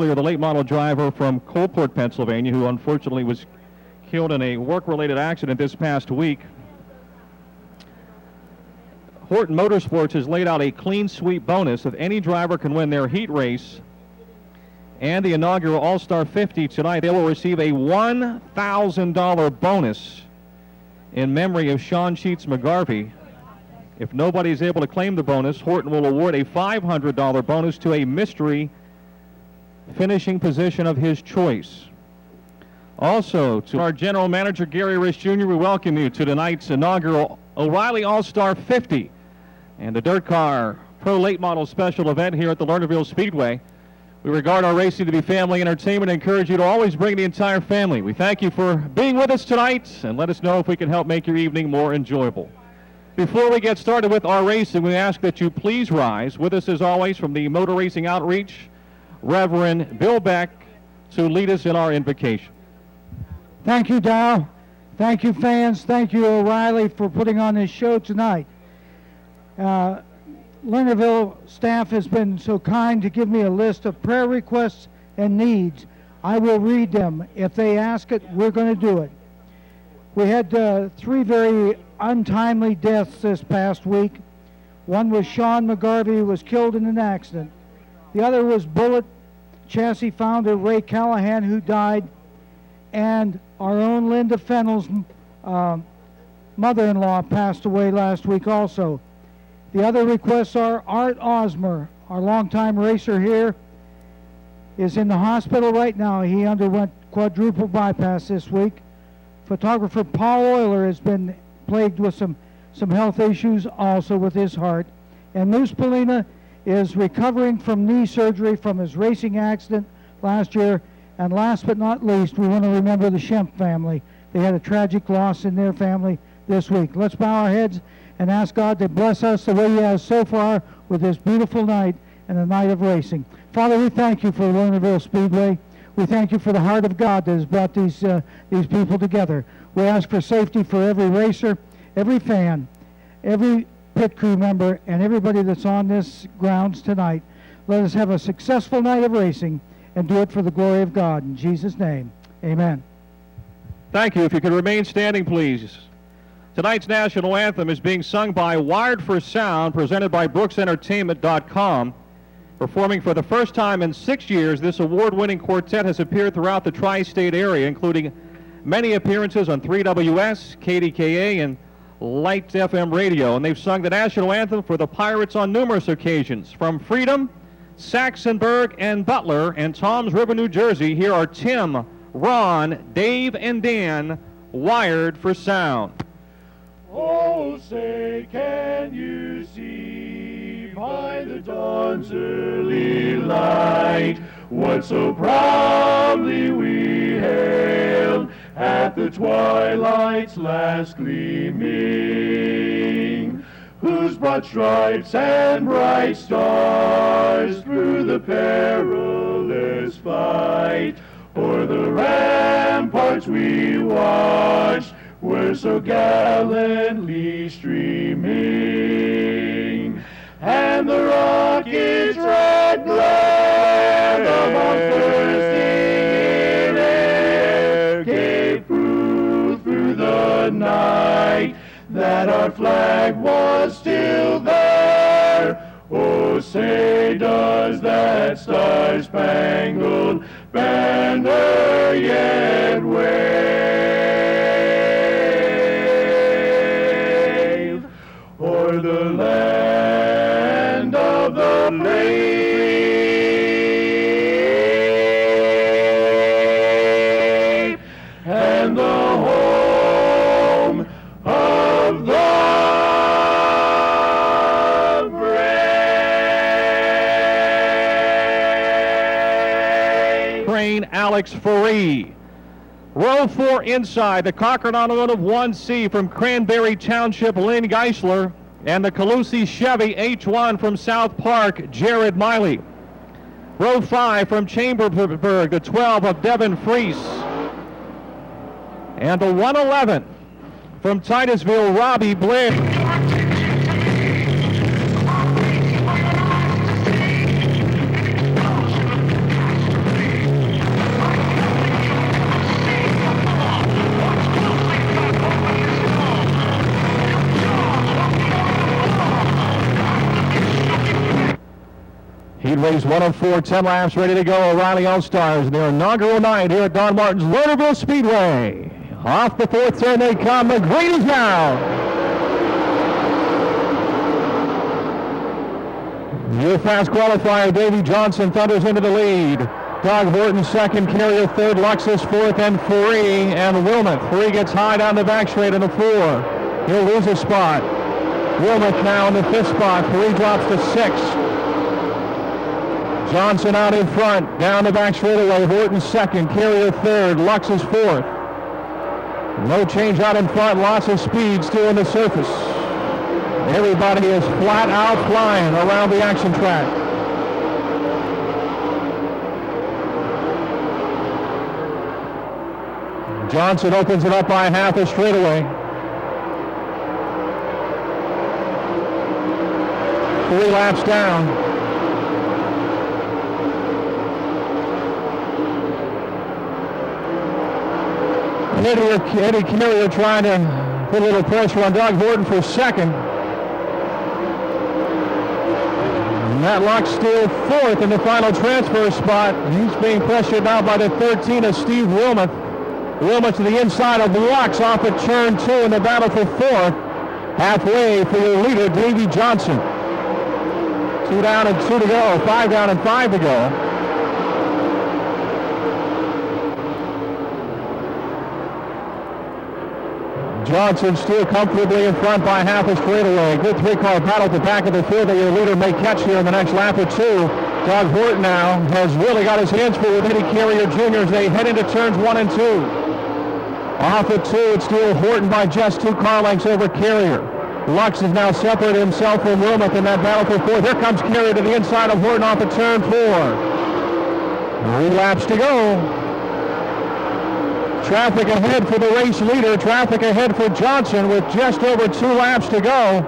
earlier, the late model driver from Coalport, Pennsylvania, who unfortunately was killed in a work-related accident this past week. Horton Motorsports has laid out a clean sweep bonus. If any driver can win their heat race and the inaugural All-Star 50 tonight, they will receive a $1,000 bonus in memory of Sean Sheets McGarvey. If nobody is able to claim the bonus, Horton will award a $500 bonus to a mystery finishing position of his choice. Also, to our General Manager, Gary Risch Jr., we welcome you to tonight's inaugural O'Reilly All-Star 50 and the Dirt Car Pro Late Model Special event here at the Lernerville Speedway. We regard our racing to be family entertainment and encourage you to always bring the entire family. We thank you for being with us tonight, and let us know if we can help make your evening more enjoyable. Before we get started with our racing, we ask that you please rise. With us, as always, from the Motor Racing Outreach, Reverend Bill Beck, to lead us in our invocation. Thank you, Dow. Thank you, fans. Thank you, O'Reilly, for putting on this show tonight. Lernerville staff has been so kind to give me a list of prayer requests and needs. I will read them. If they ask it, we're going to do it. We had 3 very untimely deaths this past week. One was Sean McGarvey, who was killed in an accident. The other was Bullet Chassis founder Ray Callahan, who died, and our own Linda Fennell's mother-in-law passed away last week also. The other requests are Art Osmer, our longtime racer here, is in the hospital right now. He underwent quadruple bypass this week. Photographer Paul Euler has been plagued with some health issues also with his heart. And Moose Polina is recovering from knee surgery from his racing accident last year. And last but not least, we want to remember the Schemp family. They had a tragic loss in their family this week. Let's bow our heads and ask God to bless us the way he has so far with this beautiful night and a night of racing. Father, we thank you for Lernerville Speedway. We thank you for the heart of God that has brought these people together. We ask for safety for every racer, every fan, every pit crew member, and everybody that's on this grounds tonight. Let us have a successful night of racing and do it for the glory of God. In Jesus' name, amen. Thank you. If you could remain standing, please. Tonight's national anthem is being sung by Wired for Sound, presented by BrooksEntertainment.com. Performing for the first time in 6 years, this award-winning quartet has appeared throughout the tri-state area, including many appearances on 3WS, KDKA, and Light FM radio. And they've sung the national anthem for the Pirates on numerous occasions. From Freedom, Saxonburg, and Butler, and Toms River, New Jersey, here are Tim, Ron, Dave, and Dan, Wired for Sound. Oh, say, can you see by the dawn's early light what so proudly we hailed at the twilight's last gleaming, whose broad stripes and bright stars through the perilous fight o'er the ramparts we watched were so gallantly streaming, and the rocket's red glare above bursting in air gave proof through the night that our flag was still there. Oh, say, does that star-spangled banner yet wave o'er the land of the brave and the home of the brave. Train Alex Faree. Row 4 inside, the Cochran Automotive 1C from Cranberry Township, Lynn Geisler, and the Calusi Chevy H1 from South Park, Jared Miley. Row 5 from Chambersburg, the 12 of Devin Freese. And the 111 from Titusville, Robbie Blair. race. 104, 10 laps, ready to go. O'Reilly All-Stars, their inaugural night here at Don Martin's Lernerville Speedway. Off the fourth turn they come. The green is down. Your fast qualifier, Davey Johnson, thunders into the lead. Doug Horton second, Carrier third, Luxus fourth, and Free and Wilmot. Free gets high down the back straight in the 4. He'll lose a spot. Wilmot now in the 5th spot. Free drops to 6th. Johnson out in front, down the back straightaway. Horton second, Carrier third, Luxus fourth. No change out in front, lots of speed still in the surface. Everybody is flat out flying around the action track. Johnson opens it up by half a straightaway. 3 laps down. Eddie Carrier trying to put a little pressure on Doug Horton for second. Matt Locke still fourth in the final transfer spot. He's being pressured now by the 13 of Steve Wilmot. Wilmot to the inside of Locks off at turn 2 in the battle for 4th. Halfway for your leader, Davey Johnson. 2 down and 2 to go. 5 down and 5 to go. Johnson still comfortably in front by half a straightaway. Good 3-car battle at the back of the field that your leader may catch here in the next lap or 2. Doug Horton now has really got his hands full with Eddie Carrier Jr. as they head into turns 1 and 2. Off at 2, it's still Horton by just 2 car lengths over Carrier. Lux has now separated himself from Wilmot in that battle for 4th. Here comes Carrier to the inside of Horton off at turn 4. 3 laps to go. Traffic ahead for the race leader. Traffic ahead for Johnson with just over 2 laps to go.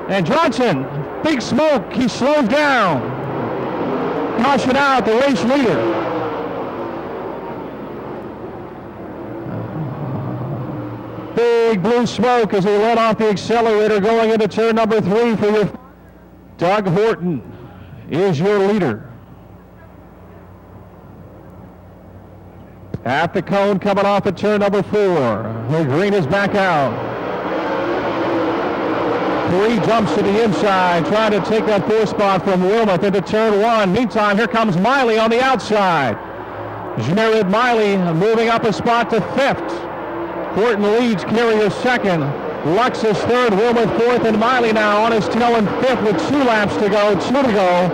And Johnson, big smoke, he slows down. Caution out, the race leader. Big blue smoke as he let off the accelerator going into turn number 3 for your... Doug Horton is your leader. At the cone coming off at turn number 4. The green is back out. 3 jumps to the inside, trying to take that 4th spot from Wilmot into turn 1. Meantime, here comes Miley on the outside. Jared Miley moving up a spot to 5th. Horton leads, Carrier 2nd. Luxus 3rd, Wilmot 4th, and Miley now on his tail in 5th with 2 laps to go, 2 to go.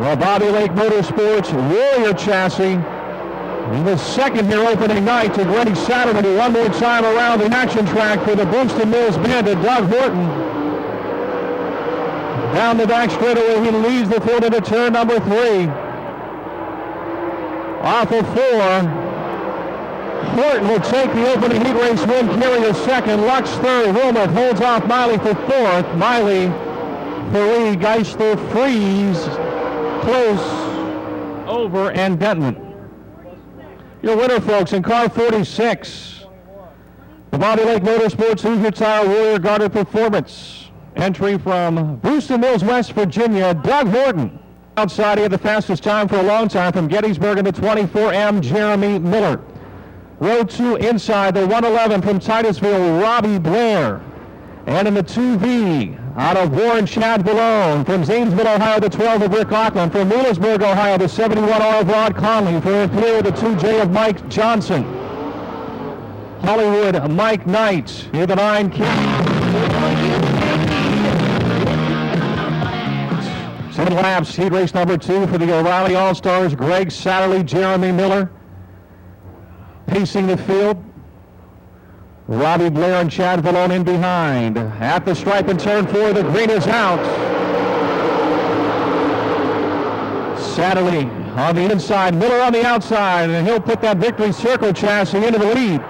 Well, Bobby Lake Motorsports Warrior chassis. And the second here opening night to Grady Saturday. One more time around the action track for the Boomston Mills Bandit, Doug Horton. Down the back straightaway, he leads the field into turn number 3. Off of 4. Horton will take the opening heat race win. Carrier 2nd, Lux 3rd. Wilmot holds off Miley for 4th. Miley, 3, Geisler, Freeze, close, over, and Denton. Your winner, folks, in car 46. The Bobby Lake Motorsports Hoosier Tire Warrior Guarded Performance. Entry from Boomston Mills, West Virginia, Doug Horton. Outside, he had the fastest time for a long time from Gettysburg in the 24M, Jeremy Miller. Row 2 inside, the 111 from Titusville, Robbie Blair. And in the 2V, out of Warren Chad Balone. From Zanesville, Ohio, the 12 of Rick Auckland. From Wheelersburg, Ohio, the 71R of Rod Conley. From Imperial, the 2J of Mike Johnson. Hollywood, Mike Knight. Here the 9 7 laps, heat race number 2 for the O'Reilly All-Stars. Greg Satterley, Jeremy Miller. Pacing the field. Robbie Blair and Chad Vallone in behind. At the stripe in turn 4, the green is out. Satterley on the inside, Miller on the outside, and he'll put that Victory Circle chassis into the lead.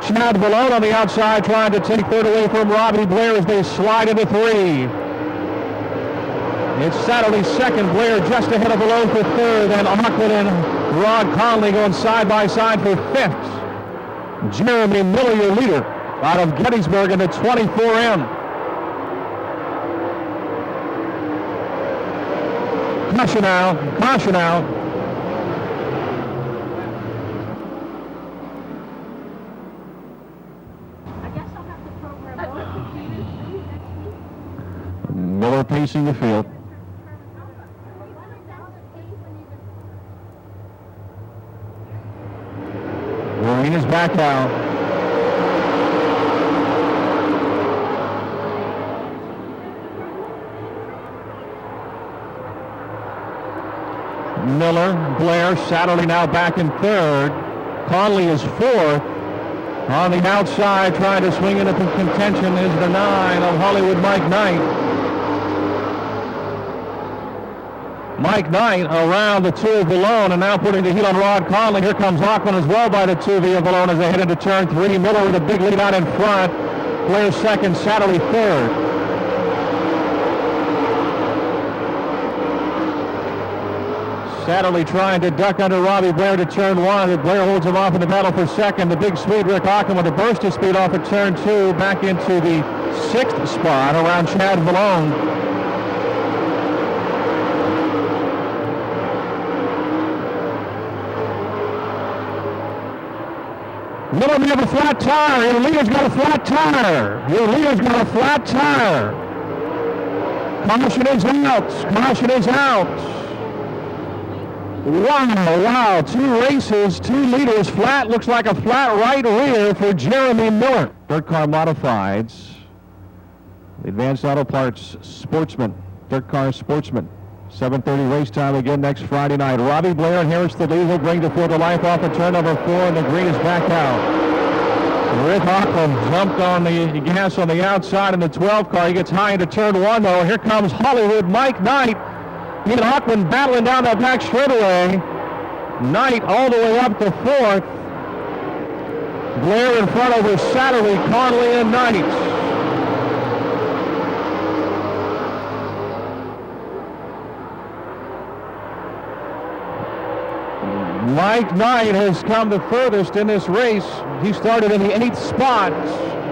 Chad Vallone on the outside trying to take 3rd away from Robbie Blair as they slide into 3. It's Satterley 2nd, Blair just ahead of Vallone for 3rd, and Auckland and Rod Conley going side by side for 5th. Jeremy Miller, your leader. out of Gettysburg in the 24M. Caution now, caution now. I guess I'll have to program both computers next week. Miller pacing the field. Green is back out. Miller, Blair, Satterley now back in third. Conley is fourth. On the outside, trying to swing into contention is the 9 of Hollywood, Mike Knight. Mike Knight around the 2 of Valone and now putting the heat on Rod Conley. Here comes Auckland as well by the 2 of Valone as they head into turn 3. Miller with a big lead out in front. Blair second, Satterley third. Satterley trying to duck under Robbie Blair to turn 1. Blair holds him off in the battle for second. The big speed Rick Auckland with a burst of speed off at turn 2. Back into the 6th spot around Chad Valone. Miller may have a flat tire. Your leader's got a flat tire. Your leader's got a flat tire. Caution is out. Caution is out. Wow, 2 races, 2 leaders flat. Looks like a flat right rear for Jeremy Miller. Dirt car modifieds. Advanced Auto Parts Sportsman. Dirt car Sportsman. 7:30 race time again next Friday night. Robbie Blair inherits the lead. He'll bring the 4 to life off at turn number 4, and the green is back out. Rick Auckland jumped on the gas on the outside in the 12 car. He gets high into turn 1, though. Here comes Hollywood, Mike Knight. He and Auckland battling down that back straightaway. Knight all the way up to 4th. Blair in front over Satterley, Conley, and Knight. Mike Knight has come the furthest in this race. He started in the 8th spot.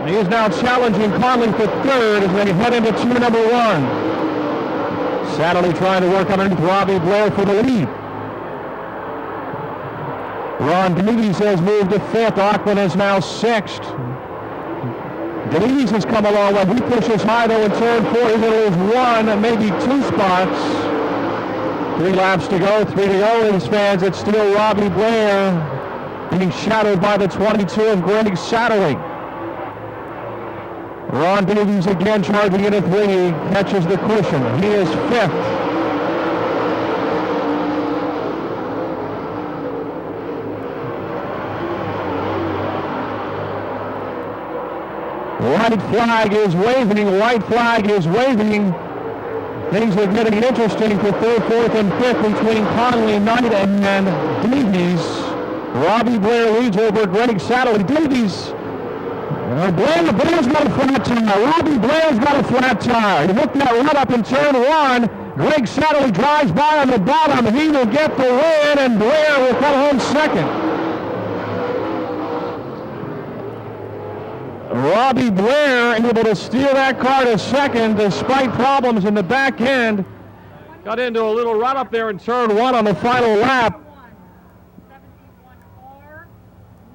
He is now challenging Conley for 3rd as they head into turn number 1. Satterley trying to work underneath Robbie Blair for the lead. Ron Davies has moved to 5th. Auckland is now 6th. Davies has come a long way. He pushes high though in turn 4. He's going to lose 1, maybe 2 spots. 3 laps to go, 3 to go. These fans, it's still Robbie Blair being shadowed by the 22 of Greg Satterley. Ron Davies again charging into 3, catches the cushion. He is 5th. White flag is waving, white flag is waving. Things are getting interesting for 3rd, 4th, and 5th between Conley, Knight, and Davies. Robbie Blair leads over Greg Satterley. Davies. Blair's got a flat tire. Robbie Blair's got a flat tire. He hooked that right up in turn 1. Greg Satterley drives by on the bottom. He will get the win, and Blair will come home 2nd. Robbie Blair able to steer that car to 2nd despite problems in the back end. Got into a little run up there in turn 1 on the final lap.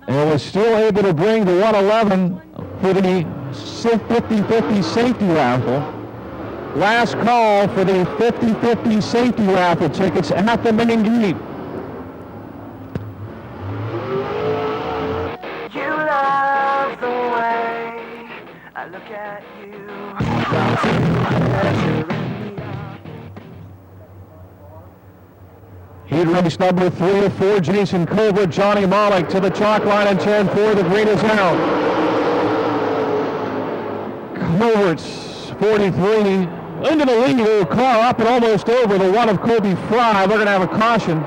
And was still able to bring the 111 for the 50-50 safety raffle. Last call for the 50-50 safety raffle tickets at the main gate. You love the way I look at you. Heat race number 3 of 4, Jason Covert, Johnny Mollick to the chalk line in turn 4. The green is out. Covert's 43 into the lead. A car up and almost over the 1 of Kobe Fry. We're going to have a caution.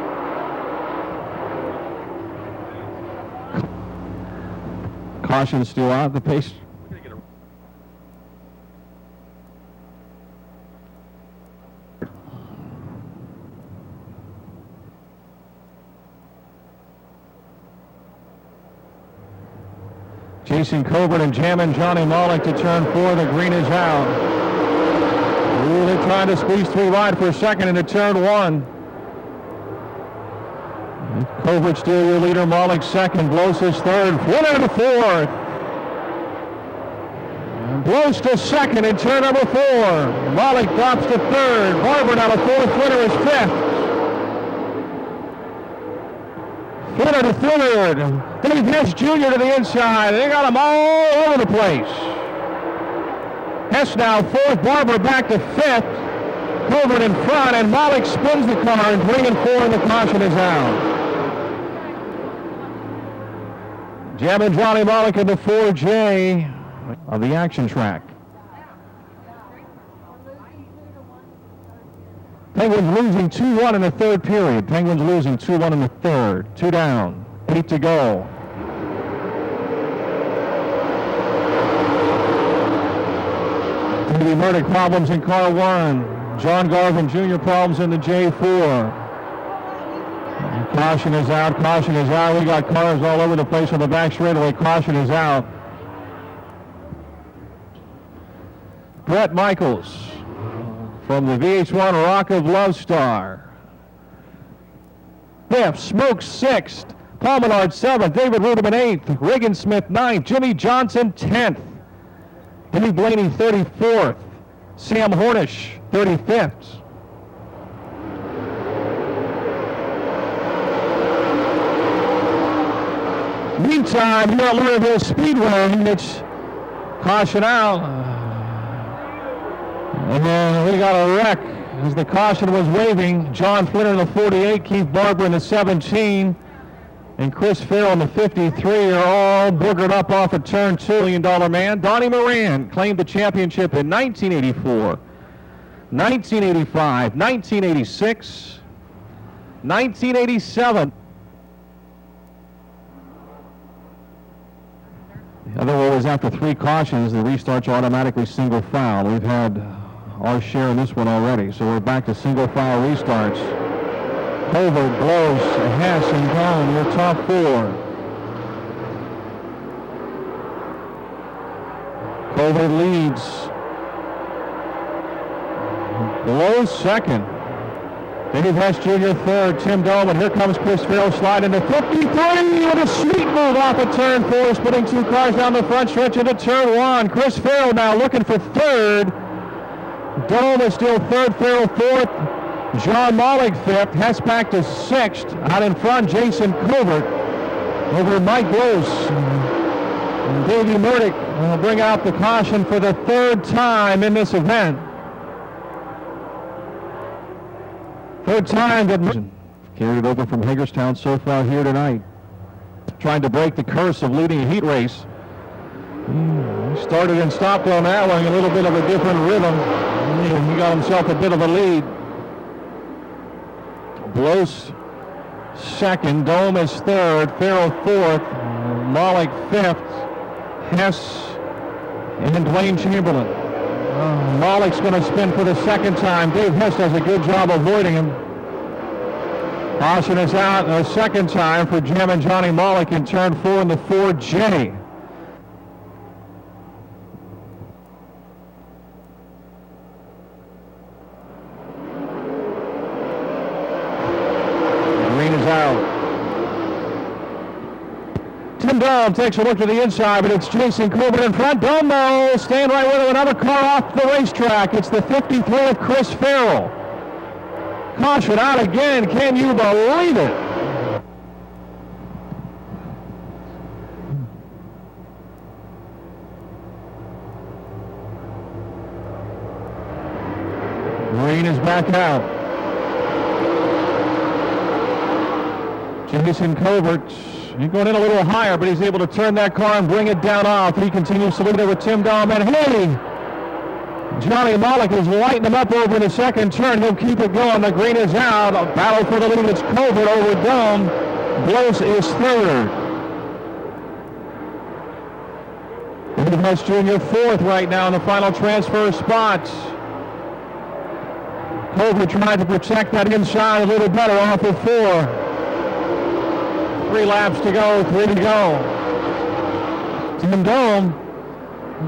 Caution still out. The pace. Jason Colbert and Jammin' Johnny Malik to turn 4. The green is out. Ooh, they're trying to squeeze through wide for a second into turn 1. Colbert still your leader, Malik second, Blows is third, Flinner to 4th. Blows to second in turn number 4. Malik drops to 3rd, Barber now to 4th, Flinner is 5th. Flinner to 3rd, Dave Hess Jr. to the inside. They got them all over the place. Hess now 4th, Barber back to 5th. Colbert in front, and Malik spins the car and 3 and 4, and the caution is out. Jammin' Johnny Malik in the 4J of the action track. Penguins losing 2-1 in the third period. Penguins losing 2-1 in the third. 2 down, 8 to go. Davey Murdoch problems in car 1. John Garvin Jr. problems in the J4. Caution is out, caution is out. We got cars all over the place on the back straightaway. Caution is out. Brett Michaels from the VH1 Rock of Love Star. 5th, Smoke 6th, Paul Menard 7th, David Ruderman 8th, Reagan Smith 9th, Jimmy Johnson 10th, Henry Blaney 34th, Sam Hornish 35th. Meantime, here at Lernerville Speedway, it's caution out. And then we got a wreck as the caution was waving. John Flinner in the 48, Keith Barber in the 17, and Chris Farrell in the 53 are all boogered up off of turn 2. $2 million man. Donnie Moran claimed the championship in 1984, 1985, 1986, 1987. The other one was after 3 cautions, the restarts are automatically single foul. We've had our share in this one already, so we're back to single foul restarts. Colbert, Blows, Hess, and Brown, your top 4. Colbert leads. Blows second. Dave Hess Jr. 3rd, Tim Dolman. Here comes Chris Farrell sliding to 53 with a sweet move off of turn 4, splitting 2 cars down the front stretch into turn 1. Chris Farrell now looking for 3rd. Dome is still 3rd, Farrell 4th. John Malik 5th. Hess back to 6th. Out in front, Jason Colbert over Mike Blows. And Davey Murdoch will bring out the caution for the 3rd time in this event. 3rd time that carried it over from Hagerstown so far here tonight. Trying to break the curse of leading a heat race. He started and stopped on that one, a little bit of a different rhythm. He got himself a bit of a lead. Blows 2nd, Dome is 3rd, Farrell 4th, Malik 5th, Hess, and Dwayne Chamberlain. Malik's going to spin for the 2nd time. Dave Hess does a good job avoiding him. Caution is out a 2nd time for Jammin' Johnny Malik in turn 4 in the 4J. Green is out. Tim Dome takes a look to the inside, but it's Jason Colbert in front. Dome, though, staying right with him. Another car off the racetrack. It's the 53 of Chris Farrell. Caution out again. Can you believe it? Green is back out. Jason Colbert, he's going in a little higher, but he's able to turn that car and bring it down off. He continues to lead it with Tim Dome, and hey, Johnny Malik is lighting him up over the 2nd turn. He'll keep it going. The green is out. A battle for the lead. It's Colbert over Dome. Blows is 3rd. David Hess Jr. 4th right now in the final transfer spot. Colbert trying to protect that inside a little better off of 4. 3 laps to go, 3 to go. Tim Dome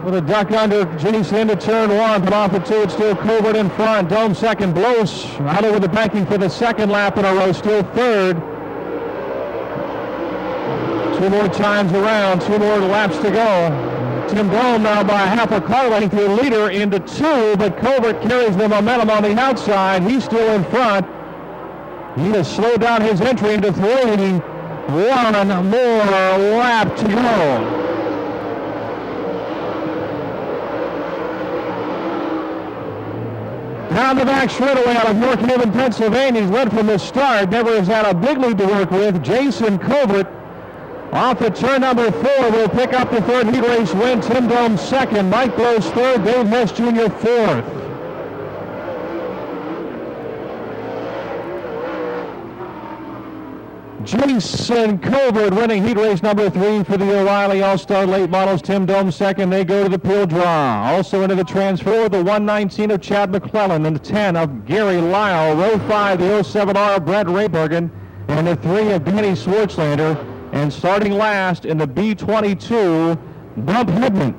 with a duck under, Jason into turn one, but off at two, it's still Colbert in front. Dome second, Blows out over the banking for the second lap in a row, still third. Two more times around, 2 more laps to go. Tim Dome now by half a car length, your leader into two, but Colbert carries the momentum on the outside. He's still in front. He has slowed down his entry into three. One more lap to go. Down the back straightaway out of North Haven, Pennsylvania. He's led from the start. Never has had a big lead to work with. Jason Colbert off at turn number 4 will pick up the third heat race win. Tim Dome second. Mike Blows third. Dave Hess Jr. fourth. Jason Colbert winning heat race number 3 for the O'Reilly All-Star Late Models. Tim Dome second. They go to the peel draw. Also into the transfer, the 119 of Chad McClellan and the 10 of Gary Lyle. Row 5, the 07R of Brett Raybergen and the 3 of Danny Swartzlander. And starting last in the B22, Bump Hedman.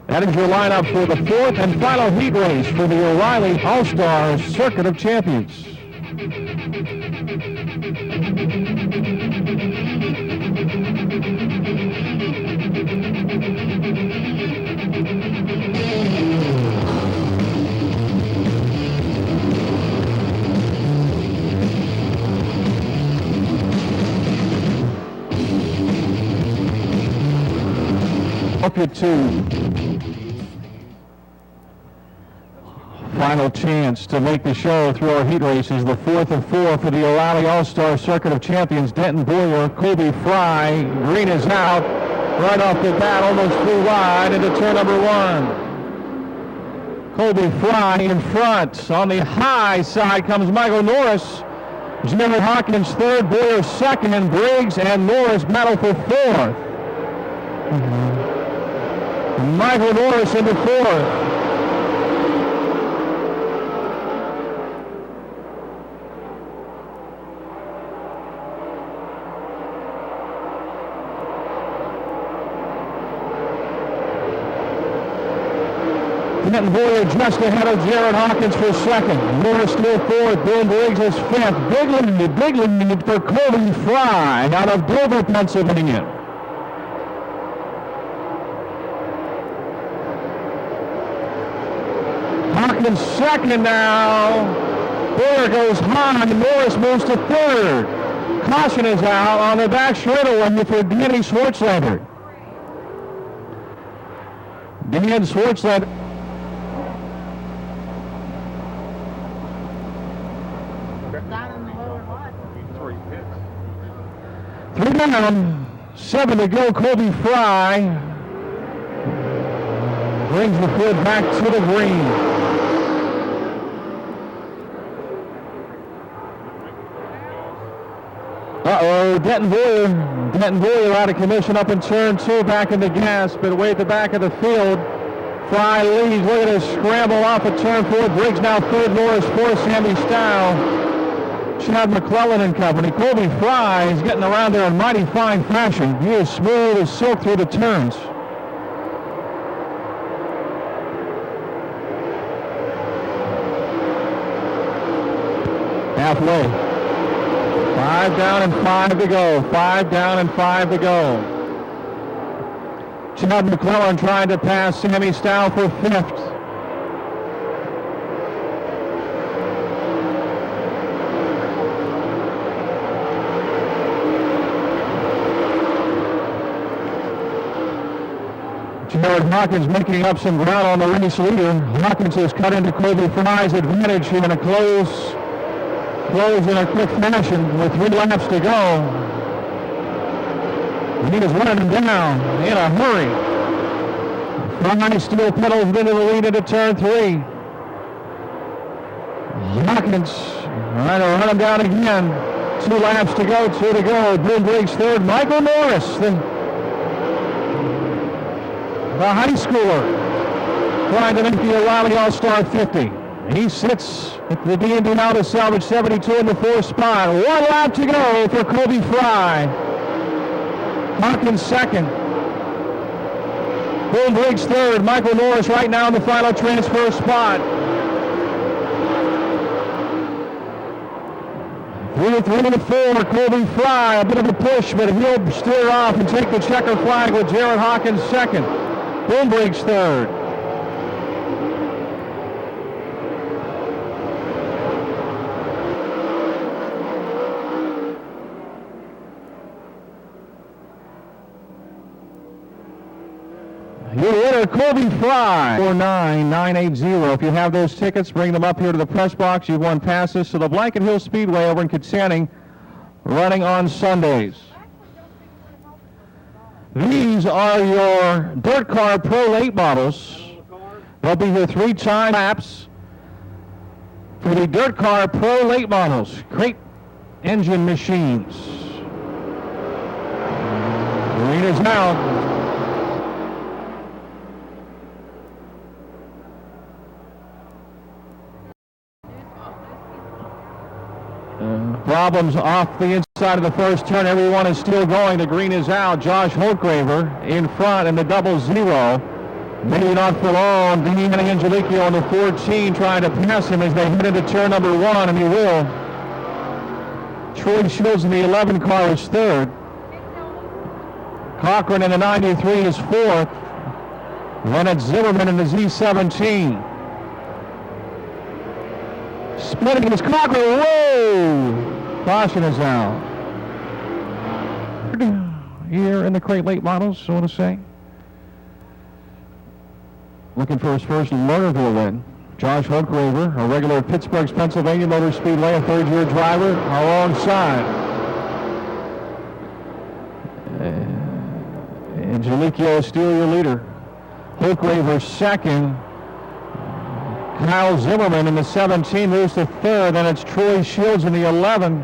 That is your lineup for the 4th and final heat race for the O'Reilly All-Star Circuit of Champions. Up at 2. Final chance to make the show through our heat races. The 4th of 4 for the O'Reilly All-Star Circuit of Champions. Denton Boyer, Colby Fry. Green is out. Right off the bat, almost 3 wide into turn number 1. Colby Fry in front. On the high side comes Michael Norris. Jimmy Hawkins third, Boyer second. Briggs and Norris battle for 4th. Michael Norris into 4th. Denton Boyer just ahead of Jared Hawkins for second. Norris still fourth. Bill Briggs is fifth. Big lead for Colby Fry out of Dover, Pennsylvania. Hawkins second now. Boyer goes high. Norris moves to third. Caution is out on the back straightaway for Danny Swartzlander. Dan Swartzlander. Three down, 7 to go. Colby Fry brings the field back to the green. Denton Boyer out of commission up in turn 2, back in the gas, but away at the back of the field. Fry leads. Look at his scramble off of turn 4. Briggs now third, Norris fourth, Sammy Stow, Chad McClellan and company. Colby Fry is getting around there in mighty fine fashion. He is smooth as silk through the turns. Halfway. 5 down and 5 to go. 5 down and 5 to go. Chad McClellan trying to pass Sammy Stow for 5th. Jared Hawkins making up some ground on the race leader. Hawkins has cut into Colby Fry's advantage here in a close in a quick fashion with 3 laps to go. He is running him down in a hurry. Fry still pedals into the lead into turn 3. Hawkins trying to run him down again. 2 laps to go, 2 to go. Bill Briggs third. Michael Norris, the high schooler, trying to make the O'Reilly All-Star 50. He sits at the D&D now to salvage 72 in the 4th spot. 1 lap to go for Colby Fry. Hawkins second. Boone Briggs third. Michael Norris right now in the final transfer spot. 3 to 4. Colby Fry, a bit of a push, but he'll steer off and take the checker flag with Jared Hawkins second. Boone Briggs third. Your winner, Colby Fry, 49980. If you have those tickets, bring them up here to the press box. You've won passes to the Blanket Hill Speedway over in Kitsanning, running on Sundays. These are your Dirt Car Pro Late models. They'll be here 3-time laps for the Dirt Car Pro Late models. Great engine machines. Arena's out. Problems off the inside of the first turn. Everyone is still going. The green is out. Josh Holtgraver in front in the 00. Maybe not for long. Danny Angelico on the 14 trying to pass him as they head into turn number 1, and he will. Troy Shields in the 11 car is third. Cochran in the 93 is fourth. Then it's Zimmerman in the Z17. Splitting is Cochran. Whoa! Caution is out. Here in the crate late models, so to say. Looking for his first Lernerville win. Josh Holtgraver, a regular at Pittsburgh's Pennsylvania Motor Speedway, a third-year driver, alongside Angelico, still your leader. Holtgraver second. Kyle Zimmerman in the 17 moves to third, and it's Troy Shields in the 11.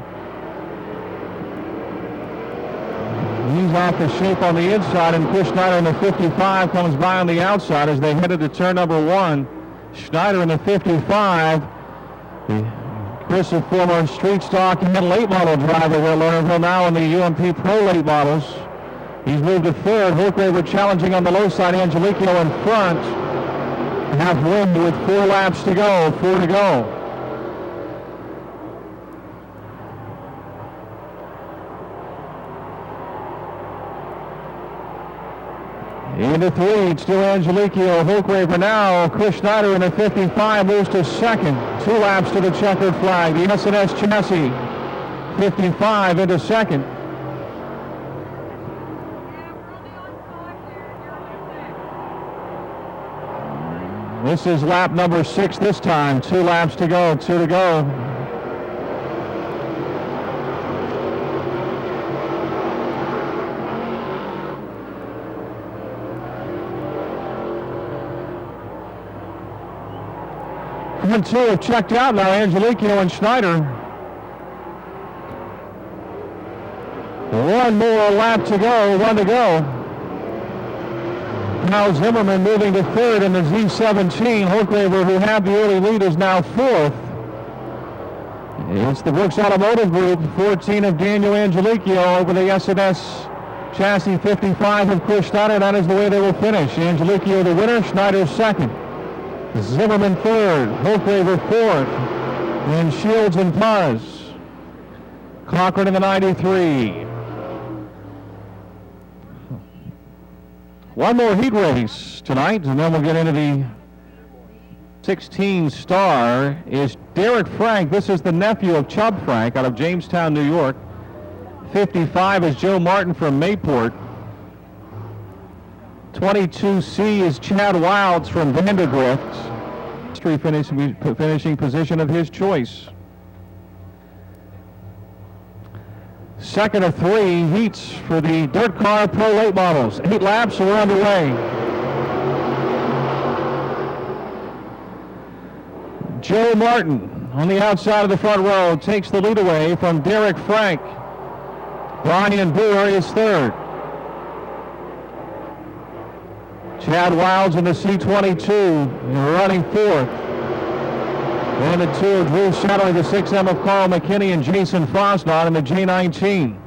He's off the shape on the inside, and Chris Schneider in the 55 comes by on the outside as they headed to turn number 1. Schneider in the 55. Chris, a former street stock and late model driver here at Lernerville, now in the UMP Pro late models. He's moved to third. Holtgraver challenging on the low side. Angelico in front. Half wind with 4 laps to go. 4 to go. Into 3, it's still Angelico. Holtgraver now. Chris Schneider in the 55 moves to second. 2 laps to the checkered flag. The S&S chassis, 55 into second. This is lap number 6 this time. 2 laps to go. 2 to go. Front 2 have checked out now, Angelico and Schneider. 1 more lap to go, 1 to go. Now Zimmerman moving to third in the Z17. Holtgraver, who had the early lead, is now fourth. It's the Brooks Automotive Group, 14 of Daniel Angelico over the S&S chassis, 55 of Chris Schneider. That is the way they will finish. Angelico the winner, Schneider second. Zimmerman third, Holtgraver fourth, and Shields and Paz. Cochran in the 93. One more heat race tonight, and then we'll get into the 16 star is Derek Frank. This is the nephew of Chubb Frank out of Jamestown, New York. 55 is Joe Martin from Mayport. 22C is Chad Wilds from Vandergrift. Finishing position of his choice. Second of 3 heats for the Dirt Car Pro Late Models. 8 laps are underway. Joe Martin on the outside of the front row takes the lead away from Derek Frank. Brian Boer is third. Chad Wilds in the C22 running fourth. And the 2 of Drew Shadley, the 6M of Carl McKinney, and Jason Frostnot in the J19.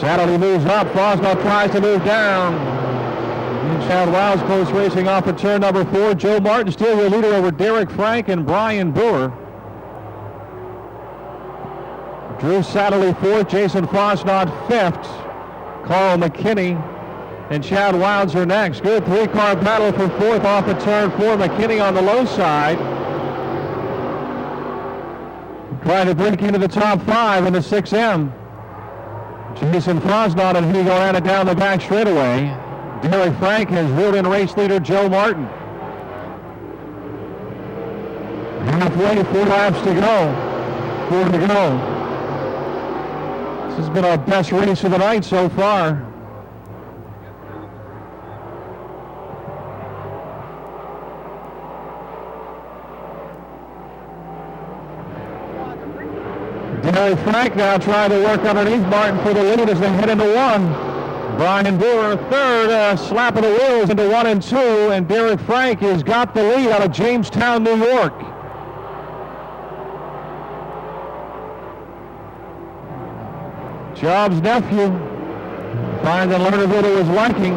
Satterley moves up. Fosnaugh tries to move down. And Chad Wiles close racing off of turn number 4. Joe Martin still your leader over Derek Frank and Brian Boer. Drew Satterley 4th, Jason Fosnaugh 5th. Carl McKinney and Chad Wiles are next. Good 3-car battle for 4th off of turn 4. McKinney on the low side. Trying to break into the top 5 in the 6M. Jason Fosnaugh and Hugo ran it down the back straightaway. Derek Frank has reeled in race leader Joe Martin. Halfway, 4 laps to go. 4 to go. This has been our best race of the night so far. Derek Frank now trying to work underneath Martin for the lead as they head into 1. Brian Boer 3rd, slap of the wheels into 1 and 2, and Derek Frank has got the lead out of Jamestown, New York. Jobs' nephew finds that Lernerville was liking.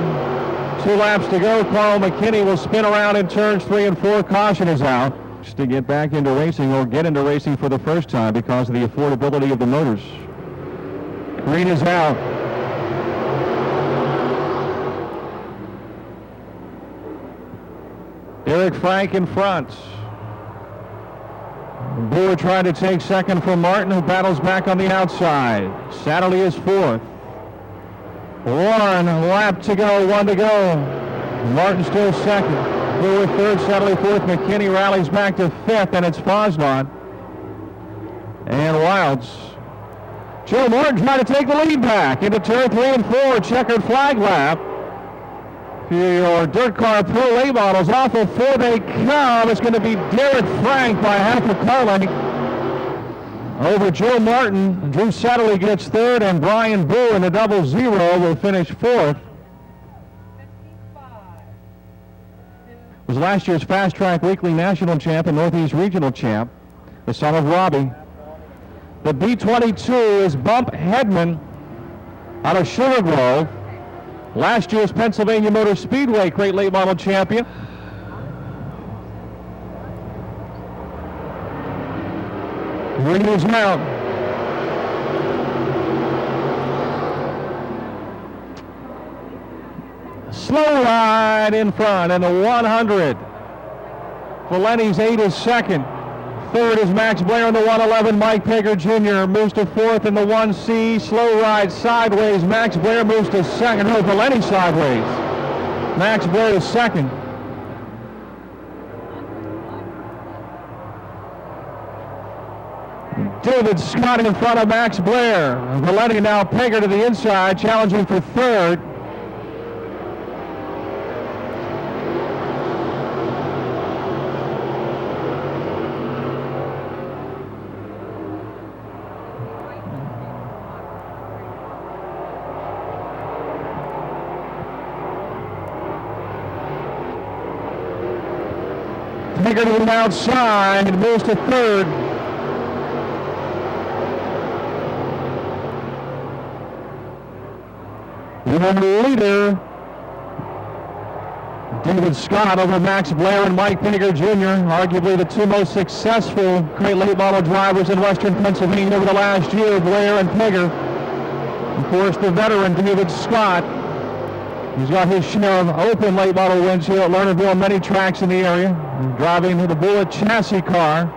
2 laps to go. Carl McKinney will spin around in turns 3 and 4. Caution is out. Just to get back into racing or get into racing for the first time because of the affordability of the motors. Green is out. Derek Frank in front. Boer trying to take second from Martin, who battles back on the outside. Satterley is 4th. 1 lap to go, 1 to go. Martin still second. Boer 3rd, Satterley 4th. McKinney rallies back to 5th, and it's Fosnaugh and Wilds. Joe Martin trying to take the lead back into turn 3 and 4. Checkered flag lap. Your dirt car pro late models off of 4 they come. It's going to be Derek Frank by half a car length over Joe Martin. Drew Satterley gets 3rd, and Brian Boer in the 00 will finish 4th. Was last year's Fast Track Weekly National Champ and Northeast Regional Champ, the son of Robbie. The B-22 is Bump Hedman out of Sugar Grove. Last year's Pennsylvania Motor Speedway Crate Late Model Champion. Green is out. Slow ride in front in the 100. Valenti's 8 is second. 3rd is Max Blair in the 111. Mike Pager Jr. moves to 4th in the 1C. Slow ride sideways. Max Blair moves to 2nd. No, Valenti sideways. Max Blair is 2nd. David Scott in front of Max Blair. Valenti now Pager to the inside, challenging for 3rd. Pager to the outside and moves to 3rd. Your leader, David Scott over Max Blair and Mike Pager Jr., arguably the 2 most successful crate late model drivers in Western Pennsylvania over the last year, Blair and Pager. Of course, the veteran David Scott. He's got his share of open late model wins here at Lernerville, many tracks in the area, driving the Bullet chassis car.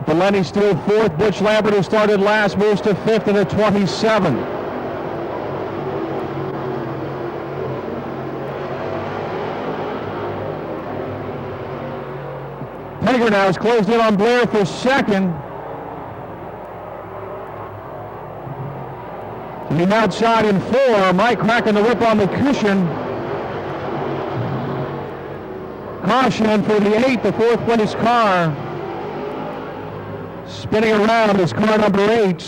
Valenti still 4th. Butch Lambert, who started last, moves to 5th in the 27. Pager now has closed in on Blair for 2nd. To the outside in 4, Mike cracking the whip on the cushion. Caution for the 8, the 4th place car. Spinning around is car number 8.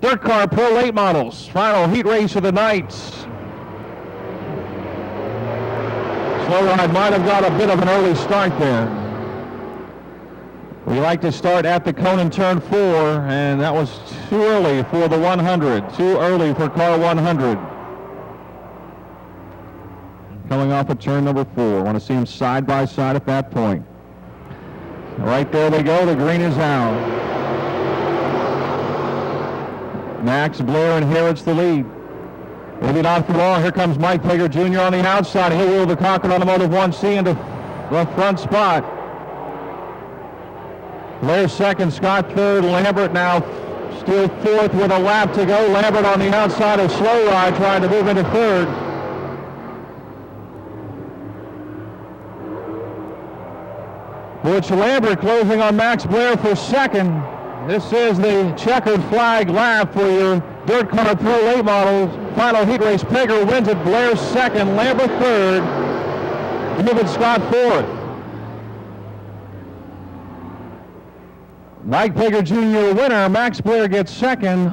Dirt car pro late models, final heat race of the night. Slow ride might have got a bit of an early start there. We like to start at the cone in turn 4, and that was too early for the 100. Too early for car 100. Coming off of turn number 4. Want to see them side by side at that point. Right there they go. The green is out. Max Blair inherits the lead. Maybe not for long. Here comes Mike Pager Jr. on the outside. He'll wheel the Concord Automotive 1C into the front spot. Blair second, Scott third, Lambert now still fourth with a lap to go. Lambert on the outside of Slow Ride trying to move into third. Butch Lambert closing on Max Blair for second. This is the checkered flag lap for your Dirt Car Pro late models. Final heat race, Pager wins it, Blair second, Lambert third, David Scott fourth. Mike Pager Jr. winner, Max Blair gets second.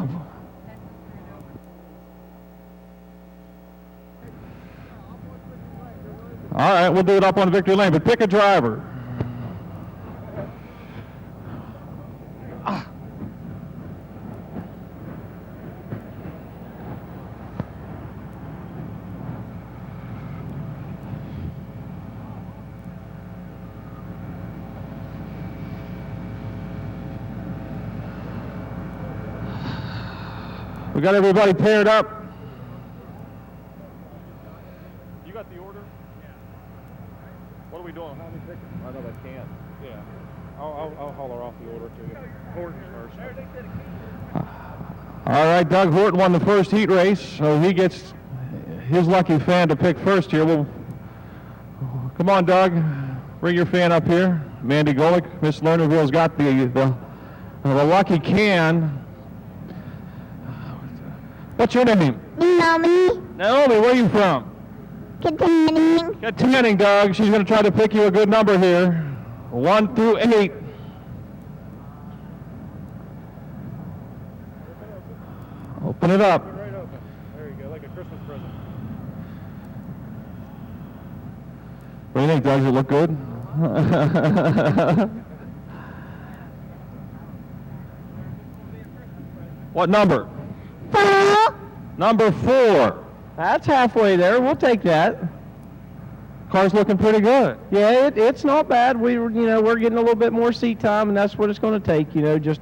All right, we'll do it up on victory lane, but pick a driver. We got everybody paired up. You got the order? Yeah. What are we doing? How many tickets? I know I can't. Yeah. I'll holler off the order to you. Horton first. All right, Doug Horton won the first heat race, so he gets his lucky fan to pick first here. Well, come on, Doug. Bring your fan up here. Mandy Golick, Miss Lernerville's got the lucky can. What's your name? Naomi. Naomi, where are you from? Katanning. Katanning, Doug. She's going to try to pick you a good number here. 1 through 8. Open it up. Right open. There you go, like a Christmas present. What do you think, Doug? Does it look good? What number? 4. Number 4. That's halfway there. We'll take that. Car's looking pretty good. Yeah, it's not bad. We're getting a little bit more seat time, and that's what it's going to take. Just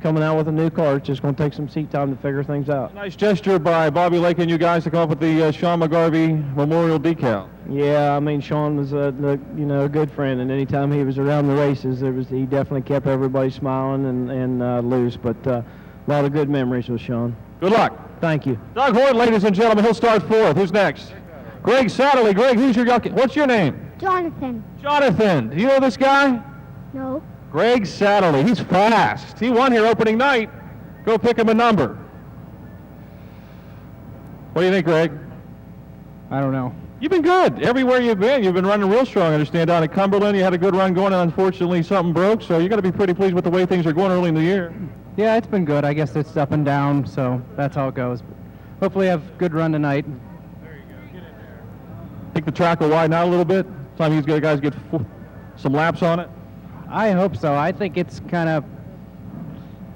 coming out with a new car, it's just going to take some seat time to figure things out. Nice gesture by Bobby Lake and you guys to come up with the Sean McGarvey Memorial decal. Yeah, I mean, Sean was a good friend, and anytime he was around the races, he definitely kept everybody smiling and loose. But a lot of good memories with Sean. Good luck. Thank you. Doug Horton, ladies and gentlemen, he'll start 4th. Who's next? Greg Satterley. Greg, what's your name? Jonathan. Jonathan. Do you know this guy? No. Greg Satterley. He's fast. He won here opening night. Go pick him a number. What do you think, Greg? I don't know. You've been good. Everywhere you've been running real strong. I understand down at Cumberland, you had a good run going, and unfortunately something broke, so you got to be pretty pleased with the way things are going early in the year. Yeah, it's been good. I guess it's up and down, so that's how it goes. Hopefully have a good run tonight. There you go, get in there. Think the track will widen out a little bit? Time these guys get some laps on it? I hope so. I think it's going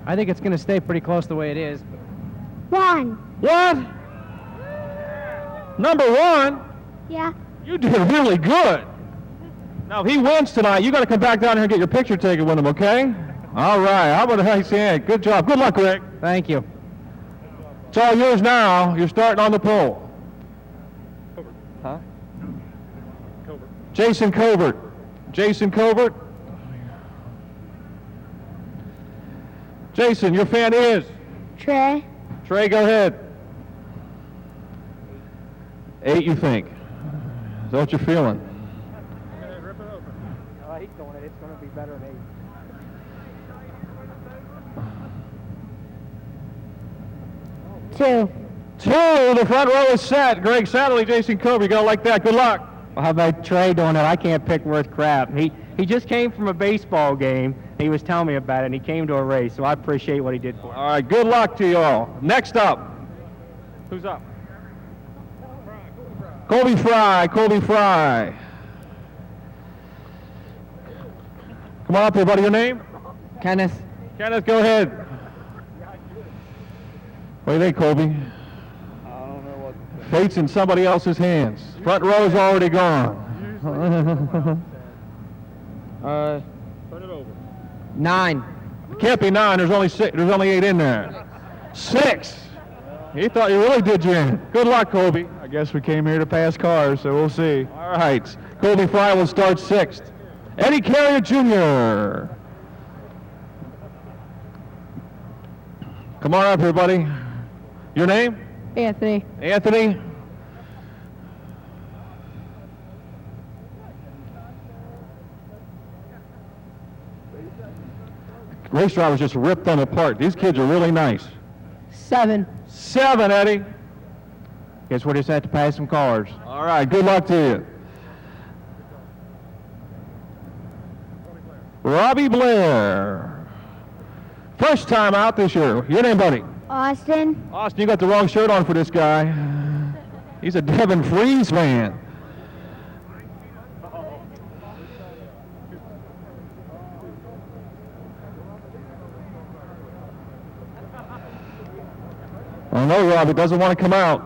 to stay pretty close the way it is. 1. What? Number 1? Yeah. You did really good. Now, if he wins tonight, you got to come back down here and get your picture taken with him, okay? All right. How about a nice hand? Good job. Good luck, Greg. Thank you. It's all yours now. You're starting on the pole. Covert. Huh? Covert. Jason Covert. Jason Covert. Jason, your fan is? Trey. Trey, go ahead. 8, you think? Is that what you're feeling? Rip it open. I hate going it. It's going to be better than 8. 2. 2, the front row is set. Greg Satterley, Jason Covert, you got to like that. Good luck. Well, how about Trey doing it? I can't pick worth crap. He just came from a baseball game. He was telling me about it, and he came to a race, so I appreciate what he did for me. All right, good luck to you all. Next up. Who's up? Colby Fry. Come Come on up, everybody. Your name? Kenneth. Kenneth, go ahead. What do you think, Colby? I don't know what. Fate's in somebody else's hands. Front row's already gone. Turn it over. 9. It can't be 9. There's only 6. There's only 8 in there. 6. He thought you really did you in. Good luck, Colby. I guess we came here to pass cars, so we'll see. All right. Colby Fry will start 6th. Eddie Carrier Jr. Come on up, everybody. Your name? Anthony. Anthony. Race drivers just ripped them apart. These kids are really nice. 7. 7, Eddie. Guess we'll just have to pass some cars. All right, good luck to you. Robbie Blair. First time out this year. Your name, buddy? Austin. Austin, you got the wrong shirt on for this guy. He's a Devin Freeze fan. I know Robbie doesn't want to come out.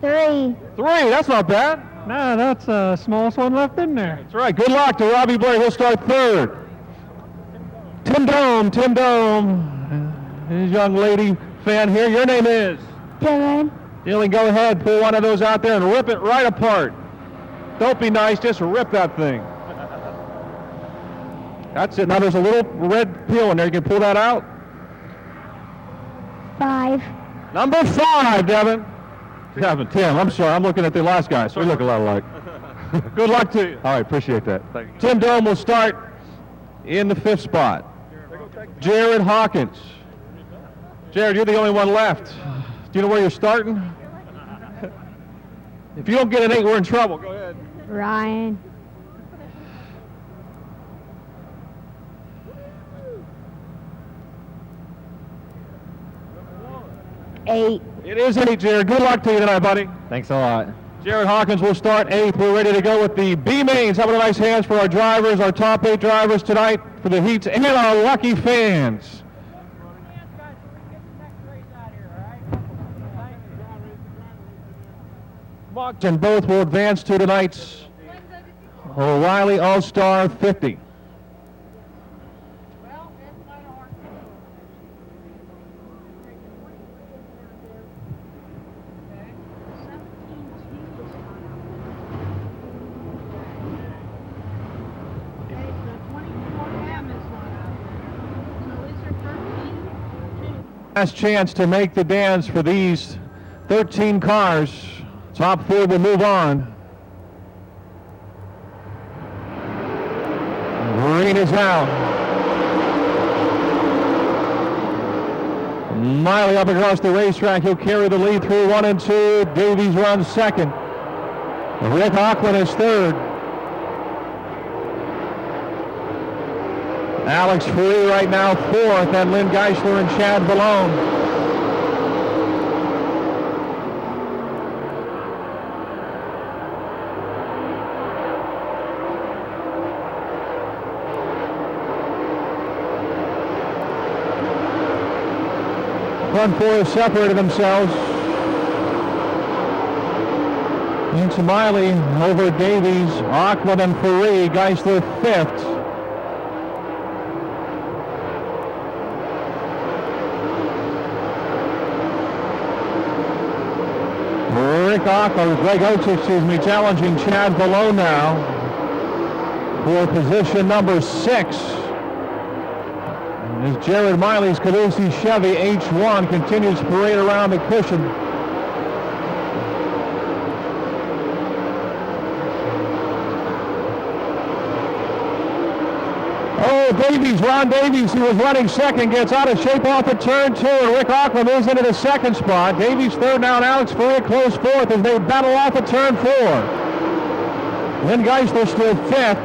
3. 3, that's not bad. No, that's the smallest one left in there. That's right. Good luck to Robbie Blair. He'll start 3rd. Tim Dome. His young lady fan here. Your name is? Dylan. Dylan, go ahead. Pull one of those out there and rip it right apart. Don't be nice. Just rip that thing. That's it. Now there's a little red peel in there. You can pull that out. 5. Number 5, Devin. Tim, I'm sorry. I'm looking at the last guy, so we look a lot alike. Good luck to you. All right, appreciate that. Thank you. Tim Dome will start in the 5th spot. Jared Hawkins. Jared, you're the only one left. Do you know where you're starting? If you don't get an 8, we're in trouble. Go ahead. Ryan. 8. It is 8, Jared. Good luck to you tonight, buddy. Thanks a lot. Jared Hawkins will start 8th. We're ready to go with the B mains. Having a nice hands for our drivers, our top 8 drivers tonight for the heats, and our lucky fans. And both will advance to tonight's O'Reilly All-Star 50. Last chance to make the dance for these 13 cars. Top 4 will move on. Green is out. Miley up across the racetrack. He'll carry the lead through 1 and 2. Davies runs 2nd. Rick Auckland is 3rd. Alex Free right now 4th, and Lynn Geisler and Chad Ballone. Front 4 have separated themselves. Into Miley over Davies, Auckland and Faree, Geisler 5th. Greg Oates, challenging Chad Ballone now for position number 6. As Jared Miley's Caducey Chevy H1 continues to parade around the cushion. Oh, Davies, Ron Davies, who was running 2nd, gets out of shape off of turn 2, and Rick Auckland moves into the 2nd spot. Davies 3rd now, and Alex Faria close 4th as they battle off of turn 4. Lynn Geisler still 5th.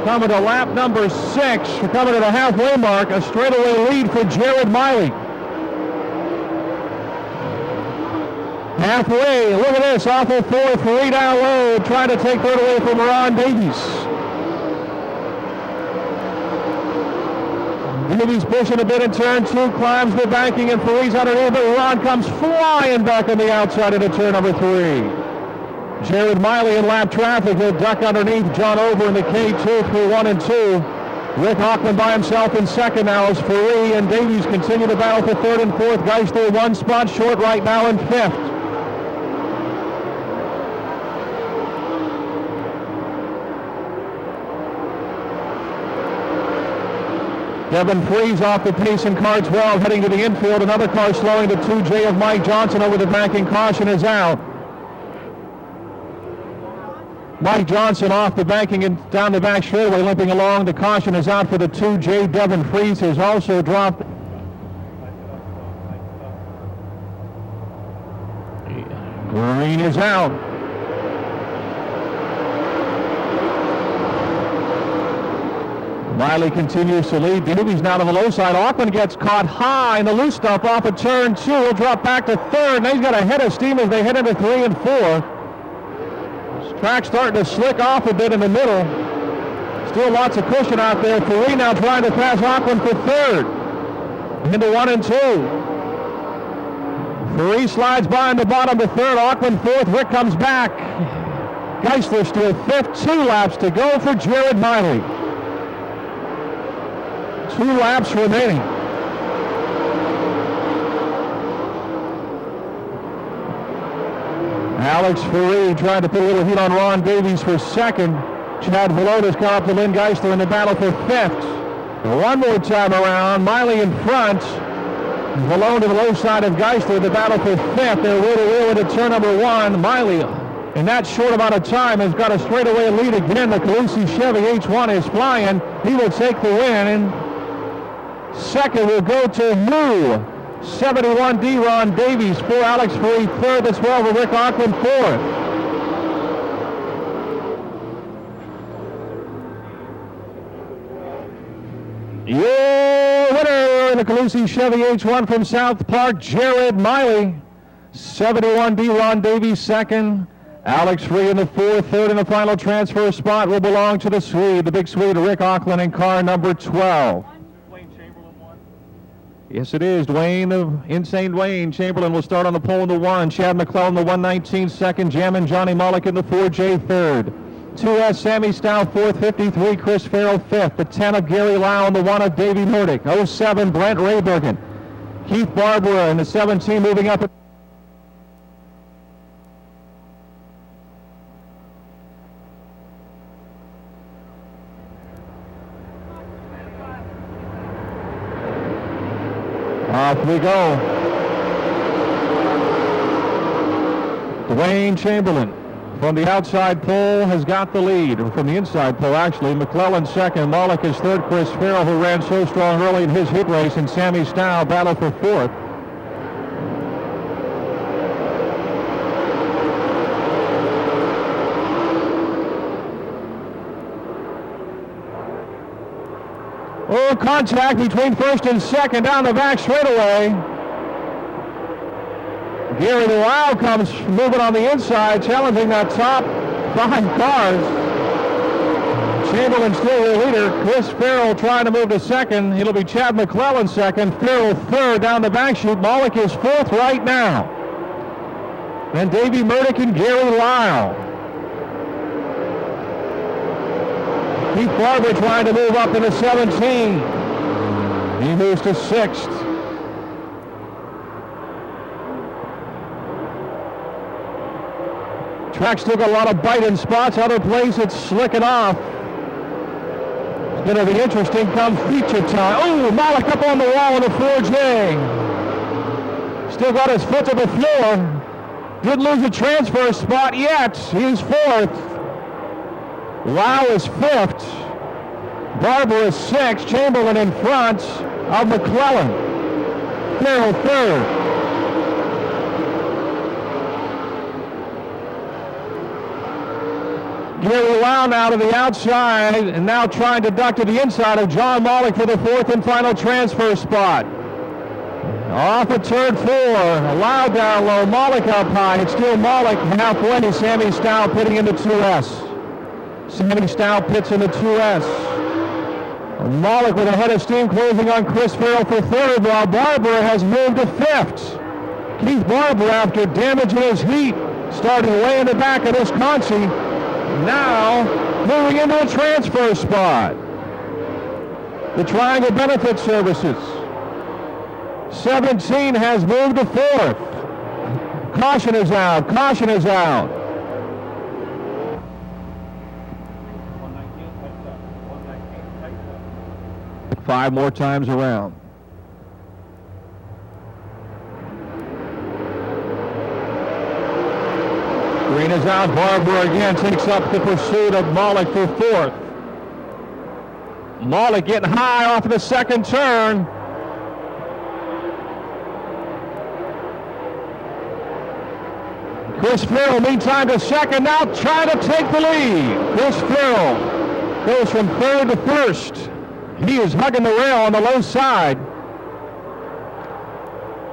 Coming to lap number 6, we're coming to the halfway mark, a straightaway lead for Jared Miley. Halfway, look at this, off of 4th, Faria down low, trying to take 3rd away from Ron Davies. Davies pushing a bit in turn 2, climbs the banking, and Faree's underneath, but Ron comes flying back on the outside into turn number 3. Jared Miley in lap traffic. He'll duck underneath John Over in the K2 through 1 and 2. Rick Hockman by himself in second now as Faree and Davies continue to battle for third and fourth. Geisler 1 spot short right now in fifth. Devin Freeze off the pace in car 12 heading to the infield. Another car slowing. The 2J of Mike Johnson over the banking. Caution is out. Mike Johnson off the banking and down the back straightaway, limping along. The caution is out for the 2J. Devin Freeze has also dropped. Green is out. Miley continues to lead. Davies now to the low side. Auckland gets caught high in the loose stuff off of turn 2. He'll drop back to third. Now he's got a head of steam as they head into 3 and 4. Track starting to slick off a bit in the middle. Still lots of cushion out there. Faree now trying to pass Auckland for third. Into 1 and 2. Faree slides by in the bottom to third. Auckland fourth. Rick comes back. Geisler still fifth. 2 laps to go for Jared Miley. 2 laps remaining. Alex Faree trying to put a little heat on Ron Davies for second. Chad Velota's come up to Lynn Geisler in the battle for fifth. One more time around, Miley in front. Velota to the low side of Geisler, the battle for fifth. They're wheel to wheel into turn number 1. Miley, in that short amount of time, has got a straightaway lead again. The Calusi Chevy H1 is flying. He will take the win. And second will go to Moo. 71D Ron Davies for Alex Faree third. That's 12 for Rick Auckland fourth. Your winner in the Calusi Chevy H1 from South Park, Jared Miley. 71D Ron Davies second. Alex Faree in the fourth. Third in the final transfer spot will belong to the Swede, the big Swede, Rick Auckland in car number 12. Yes, it is. Insane Dwayne Chamberlain will start on the pole in the 1. Chad McClellan, the 119 second. Jammin' Johnny Mullick in the 4J third. 2S Sammy Stout fourth. 53 Chris Farrell fifth. The 10 of Gary Lau and the 1 of Davey Nordick. 07 Brent Raybergen. Keith Barbara in the 17 moving up. Off we go. Dwayne Chamberlain from the outside pole has got the lead, or from the inside pole actually. McClellan second, Mullick is third. Chris Farrell, who ran so strong early in his hit race, and Sammy Stow battle for fourth. Oh, contact between first and second down the back straightaway. Gary Lau comes moving on the inside, challenging that top 5 cars. Chamberlain still the leader. Chris Farrell trying to move to second. It'll be Chad McClellan second. Farrell third down the back chute. Mullick is fourth right now. Then Davey Murdoch and Gary Lyle. Keith Barber trying to move up into 17. He moves to 6th. Track still got a lot of bite in spots. Other places it's slicking off. It's going to be interesting come feature time. Oh, Mullick up on the wall in the 4J. Still got his foot to the floor. Didn't lose a transfer spot yet. He's 4th. Lau is 5th. Barber is 6th. Chamberlain in front of McClellan. Farrell 3rd. Gary Lau now to the outside and now trying to duck to the inside of John Mullick for the 4th and final transfer spot. Off at turn 4. Lau down low. Mullick up high. It's still Mullick halfway. Sammy Stow pitting into 2S. Sammy Stow pits in the 2S. Malik with a head of steam closing on Chris Farrell for third, while Barbara has moved to fifth. Keith Barbara, after damaging his heat, starting way in the back of this Concy, now moving into a transfer spot. The Triangle Benefit Services. 17 has moved to fourth. Caution is out. Caution is out. Five more times around. Green is out. Barbara again takes up the pursuit of Malik for fourth. Malik getting high off of the second turn. Chris Farrell, meantime, to second, now trying to take the lead. Chris Farrell goes from third to first. He is hugging the rail on the low side.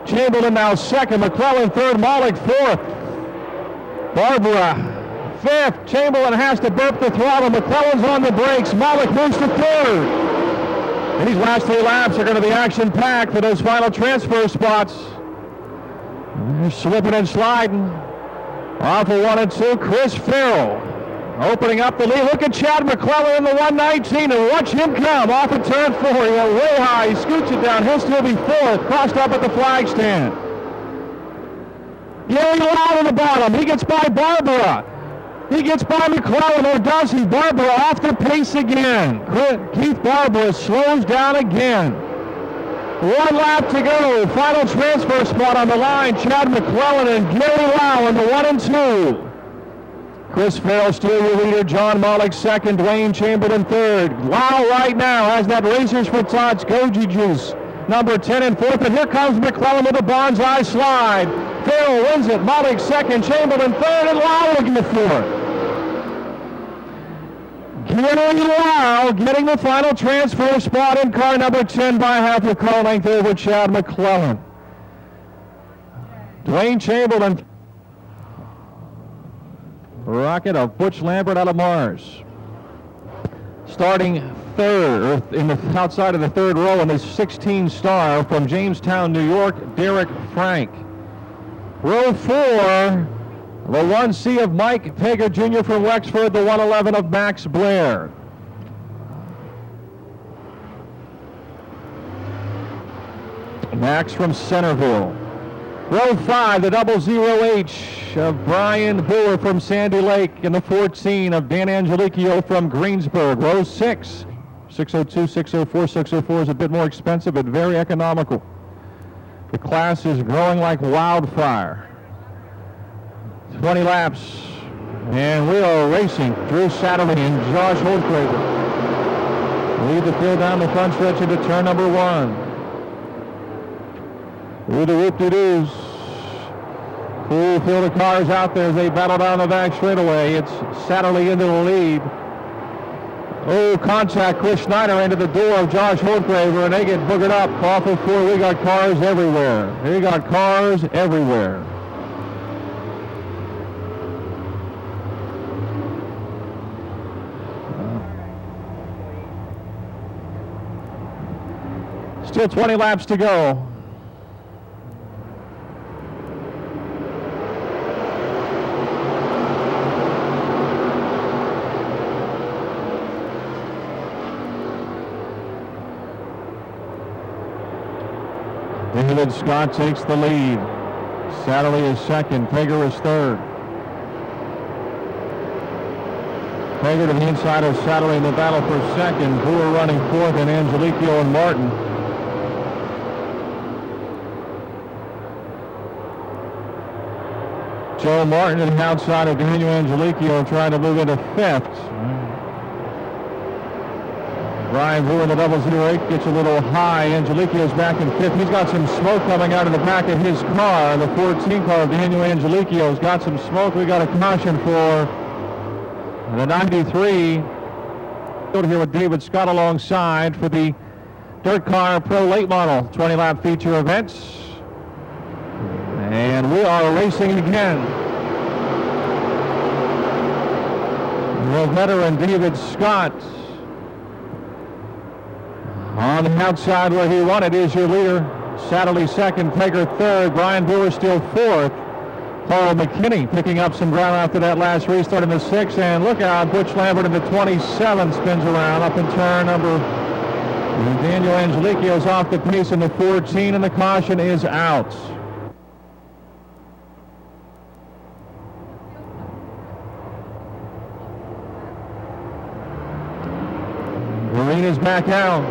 Chamberlain now second, McClellan third, Malik fourth. Barbara fifth. Chamberlain has to burp the throttle. McClellan's on the brakes. Malik moves to third. And these last three laps are going to be action-packed for those final transfer spots. They're slipping and sliding. Off of 1 and 2, Chris Farrell opening up the lead. Look at Chad McClellan in the 119 and watch him come off of turn 4. He got way high. He scoots it down. He'll still be fourth. Crossed up at the flag stand. Gary Loud in the bottom. He gets by Barbara. He gets by McClellan, or does he? Barbara off the pace again. Keith Barbara slows down again. 1 lap to go. Final transfer spot on the line. Chad McClellan and Gary Lau in the 1 and 2. Chris Farrell still your leader. John Malik second. Dwayne Chamberlain third. Lau right now has that Racers for Tots Goji Juice. Number 10 and fourth. And here comes McClellan with a bonsai slide. Farrell wins it. Malik second. Chamberlain third. And Lau will get fourth. Gary Lau getting the final transfer spot in car number 10 by half a car length over Chad McClellan. Dwayne Chamberlain. Rocket of Butch Lambert out of Mars. Starting third, in the outside of the third row in the 16 star from Jamestown, New York, Derek Frank. Row 4, the 1C of Mike Pager Jr. from Wexford, the 111 of Max Blair. Max from Centerville. Row 5, the 00H of Brian Brewer from Sandy Lake, and the 14 of Dan Angelicchio from Greensburg. Row 6, 602, 604, 604 is a bit more expensive, but very economical. The class is growing like wildfire. 20 laps, and we are racing through Saturday, and Josh Holdcraver lead the field down the front stretch into turn number 1. Through the whoop-de-doos. Cool field of cars out there as they battle down the back straightaway. It's Satterley into the lead. Oh, contact. Chris Schneider into the door of Josh Holdcraver, and they get boogered up off of 4. We got cars everywhere. We got cars everywhere. Still 20 laps to go. David Scott takes the lead. Satterley is second. Pager is third. Pager to the inside of Satterley in the battle for second. Brewer running fourth, and Angelicchio and Martin. Joe Martin to the outside of Daniel Angelicchio trying to move into fifth. Brian Brewer in the 008 gets a little high. Angelicchio's back in fifth. He's got some smoke coming out of the back of his car. The 14 car of Daniel Angelicchio's got some smoke. We got a caution for the 93. Go to here with David Scott alongside for the Dirt Car Pro Late Model 20-lap feature events. And we are racing again. The veteran David Scott On the outside where he wanted is your leader. Satterley second, Peger third, Brian Brewer still fourth. Carl McKinney picking up some ground after that last restart in the 6th, and look out, Butch Lambert in the 27 spins around up in turn number. Daniel Angelicchio is off the pace in the 14, and the caution is out. Green is back out.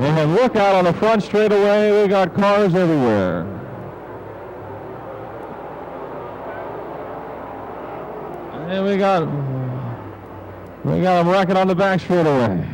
And look out on the front straightaway, we got cars everywhere. And we got them wrecking on the back straightaway.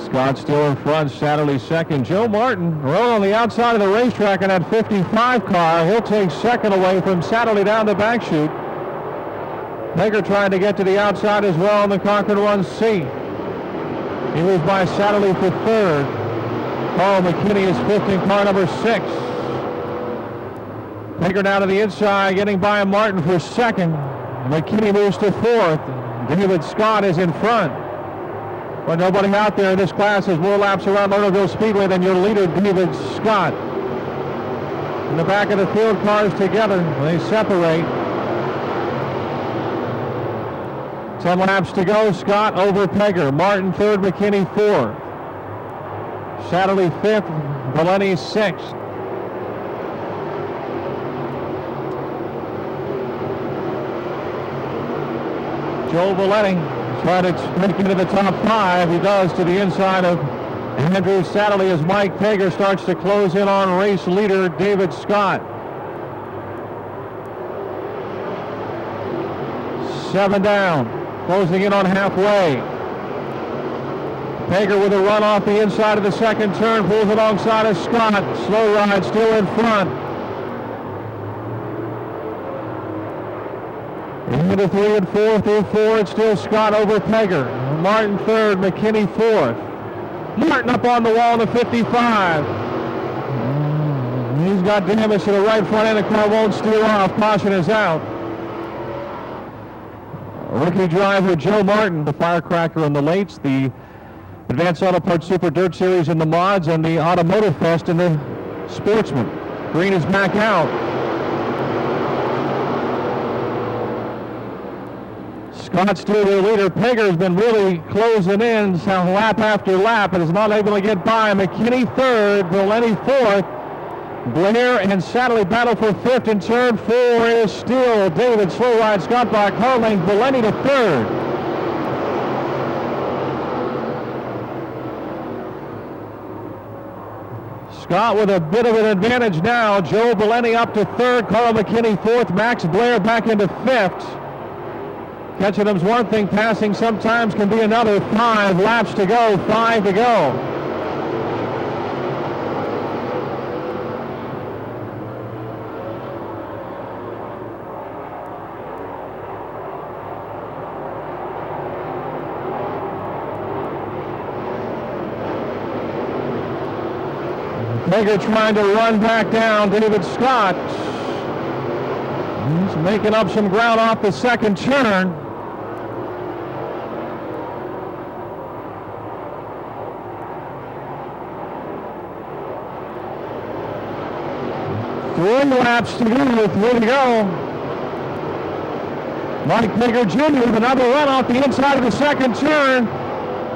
Scott still in front, Satterley second. Joe Martin rolling on the outside of the racetrack in that 55 car. He'll take second away from Satterley down the back chute. Peger trying to get to the outside as well in the Concord 1C. He was by Satterley for third. Carl McKinney is fifth in car number 6. Peger down to the inside, getting by Martin for second. McKinney moves to fourth. David Scott is in front. But nobody out there in this class has more laps around Lernerville Speedway than your leader, David Scott. In the back of the field, cars together. They separate. 10 laps to go. Scott over Peger. Martin third, McKinney fourth. Satterley fifth, Valeni sixth. Joe Valeni trying to make it to the top 5. He does to the inside of Andrew Satterley as Mike Peger starts to close in on race leader David Scott. 7 down, closing in on halfway. Peger with a run off the inside of the second turn, pulls alongside of Scott. Slow ride still in front. Into 3 and 4 through 4, it's still Scott over Peger. Martin third, McKinney fourth. Martin up on the wall in the 55. He's got damage to the right front end. The car won't steer off. Caution is out. Rookie driver Joe Martin, the firecracker in the lates, the Advanced Auto Parts Super Dirt Series in the mods, and the Automotive Fest in the Sportsman. Green is back out. Scott's still their leader. Peger's been really closing in lap after lap and is not able to get by. McKinney third, Valeni fourth. Blair and Satterley battle for fifth, and turn 4 is still David slow ride. Scott by car length, Valeni to third. Scott with a bit of an advantage now. Joe Valeni up to third, Carl McKinney fourth, Max Blair back into fifth. Catching them's one thing, passing sometimes can be another. 5 laps to go, 5 to go. Peger trying to run back down David Scott. He's making up some ground off the second turn. Three laps to go, 3 to go. Mike Peger Jr. with another run off the inside of the second turn.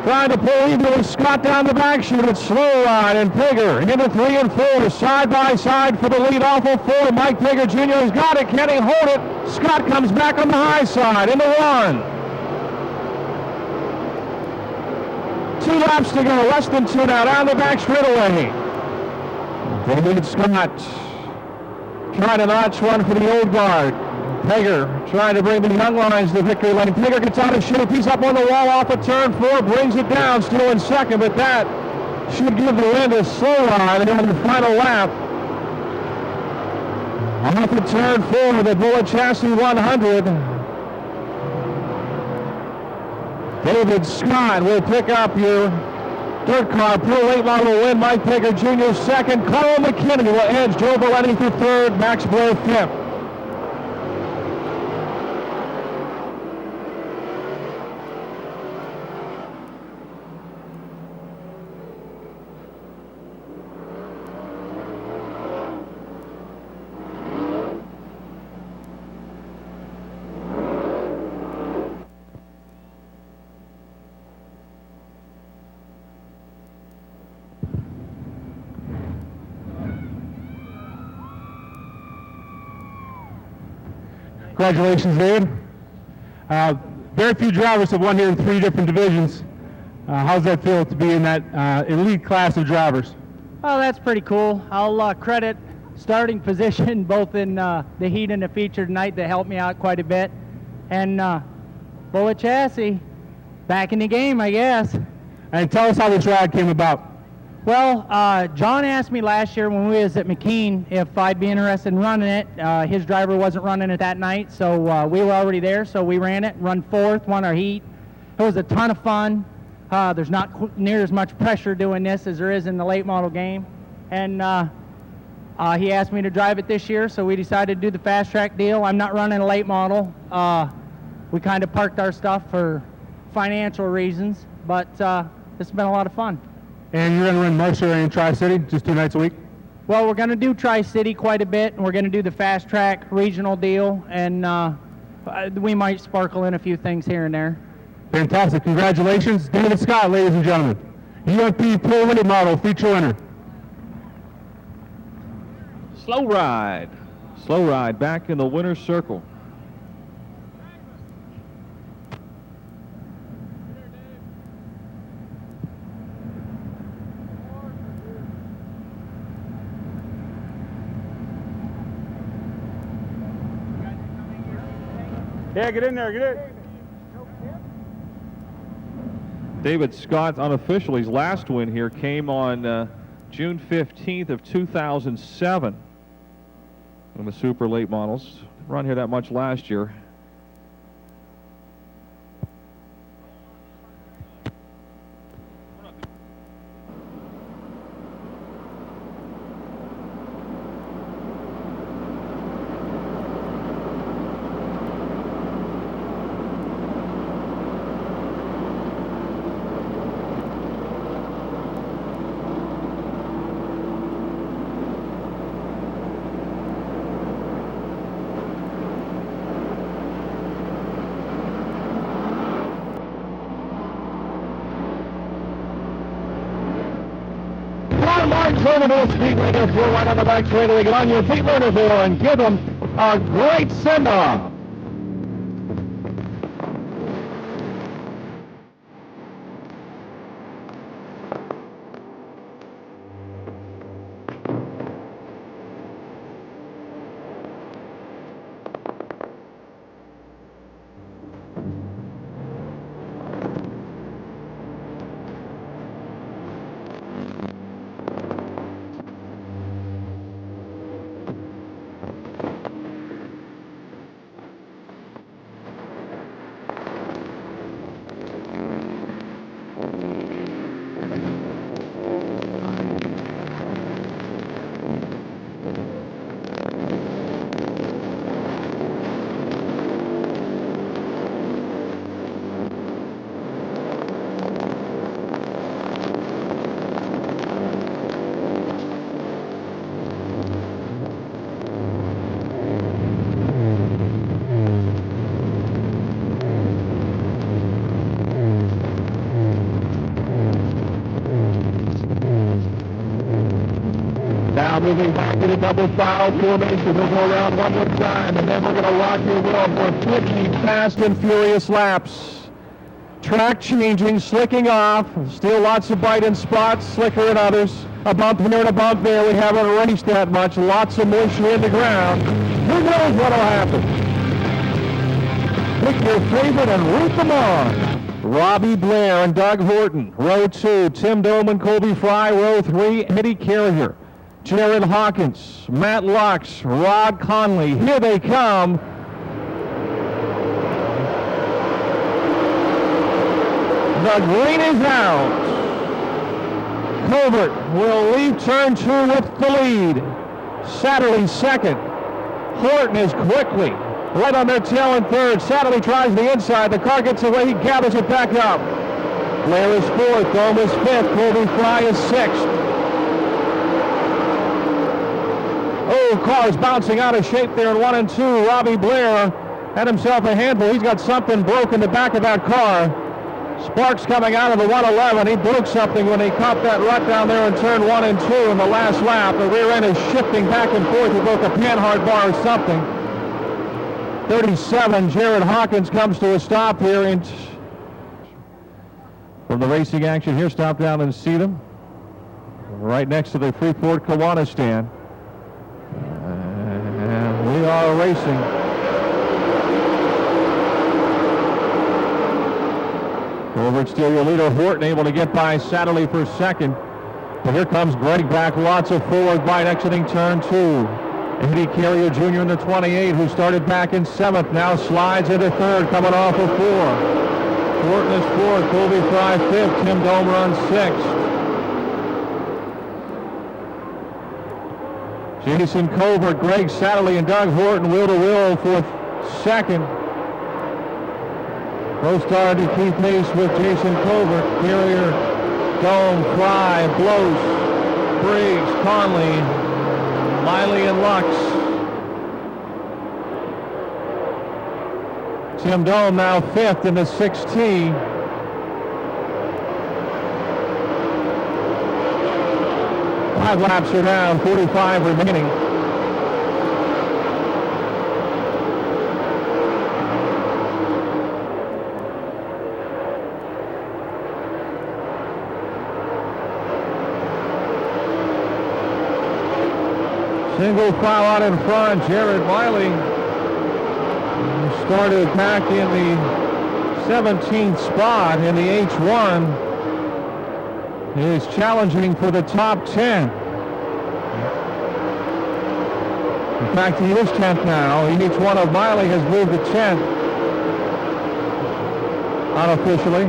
Trying to pull even with Scott down the back chute. It's slow ride, and Peger into 3 and 4, side by side for the lead off of 4. Mike Peger Jr. has got it. Can he hold it? Scott comes back on the high side into 1. 2 laps to go, less than 2 now, down the back straightaway. David Scott trying to notch one for the old guard. Peger trying to bring the young lines to victory lane. Peger gets out of shape. He's up on the wall off of turn 4, brings it down, still in second, but that should give the win to slow ride on the final lap. Off of turn 4, the Bullet Chassis 100. David Scott will pick up your dirt car. Pro late model will win. Mike Baker Jr. second. Carl McKinney will edge Joe Valletti for third. Max Blair fifth. Congratulations, David. Very few drivers have won here in 3 different divisions. How's that feel to be in that elite class of drivers? Oh, that's pretty cool. I'll credit starting position both in the heat and the feature tonight that helped me out quite a bit. And Bullet Chassis, back in the game, I guess. And tell us how this ride came about. Well, John asked me last year when we was at McKean if I'd be interested in running it. His driver wasn't running it that night, so we were already there, so we ran it, run fourth, won our heat. It was a ton of fun. There's not near as much pressure doing this as there is in the late model game. And he asked me to drive it this year, so we decided to do the fast track deal. I'm not running a late model. We kind of parked our stuff for financial reasons, but it's been a lot of fun. And you're going to run Mercer and Tri-City just 2 nights a week? Well, we're going to do Tri-City quite a bit, and we're going to do the fast track regional deal, and we might sparkle in a few things here and there. Fantastic. Congratulations. David Scott, ladies and gentlemen. UMP Pro Late Model feature winner. Slow ride. Slow ride back in the winner's circle. Yeah, get in there, get in. David Scott, unofficially, his last win here came on June 15th of 2007 in the super late models. Run here that much last year. Lernerville Speedway, they're full right on the back straight. They get on your feet, Lernerville, and give them a great send-off. Now moving back to the double file formation. We'll go around one more time, and then we're going to lock your wheel for 50 Fast and furious laps. Track changing, slicking off. Still lots of bite in spots, slicker in others. A bump here and a bump there. We haven't raced that much. Lots of moisture in the ground. Who knows what'll happen? Pick your favorite and root them on. Robbie Blair and Doug Horton. Row 2, Tim Doman, Colby Fry. Row 3, Eddie Carrier, Jared Hawkins, Matt Lux, Rod Conley. Here they come. The green is out. Covert will leave turn 2 with the lead. Satterley second. Horton is quickly right on their tail in third. Satterley tries the inside. The car gets away. He gathers it back up. Blair is fourth. Dome is fifth. Colby Fry is sixth. Oh, cars bouncing out of shape there in 1 and 2. Robbie Blair had himself a handful. He's got something broke in the back of that car. Sparks coming out of the 111. He broke something when he caught that rut down there in turn 1 and 2 in the last lap. The rear end is shifting back and forth. He broke a panhard bar or something. 37, Jared Hawkins comes to a stop here from the racing action here. Stop down and see them. Right next to the Freeport Kiwanis stand. And we are racing. Over at still your leader, Horton able to get by Satterley for second. But here comes Greg back, lots of forward bite exiting turn 2. Eddie Carrier Jr. in the 28, who started back in 7th, now slides into 3rd, coming off of 4. Horton is 4th, Colby Fry 5th, Tim Dome runs 6th. Jason Covert, Greg Satterley, and Doug Horton wheel to wheel for 2nd. Co-star to keep pace with Jason Covert, Carrier, Dome, Fry, Blows, Briggs, Conley, Miley, and Lux. Tim Dome now 5th in the 6T. Five laps are down, 45 remaining. Single file out in front, Jared Miley started back in the 17th spot in the H1. He is challenging for the top 10. In fact, he is 10th now. Each one of Miley has moved to 10th. Unofficially.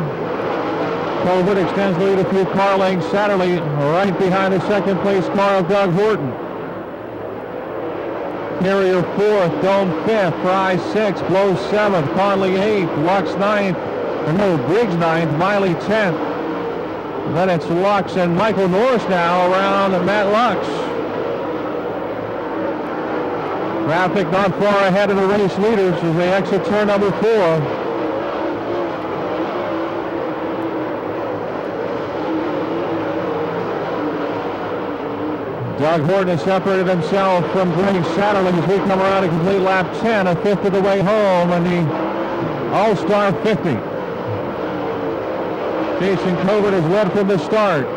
Colbert extends the lead a few car lengths. Satterley right behind the second place car of Doug Horton. Carrier 4th, Dome 5th, Fry 6th, Blow 7th, Conley 8th, Lux 9th, Briggs 9th, Miley 10th. Then it's Lux and Michael Norris now around Matt Lux. Traffic not far ahead of the race leaders as they exit turn number 4. Doug Horton has separated himself from Greg Satterley as we come around to complete lap 10, a fifth of the way home, and the All-Star 50. Jason Covert has led from the start,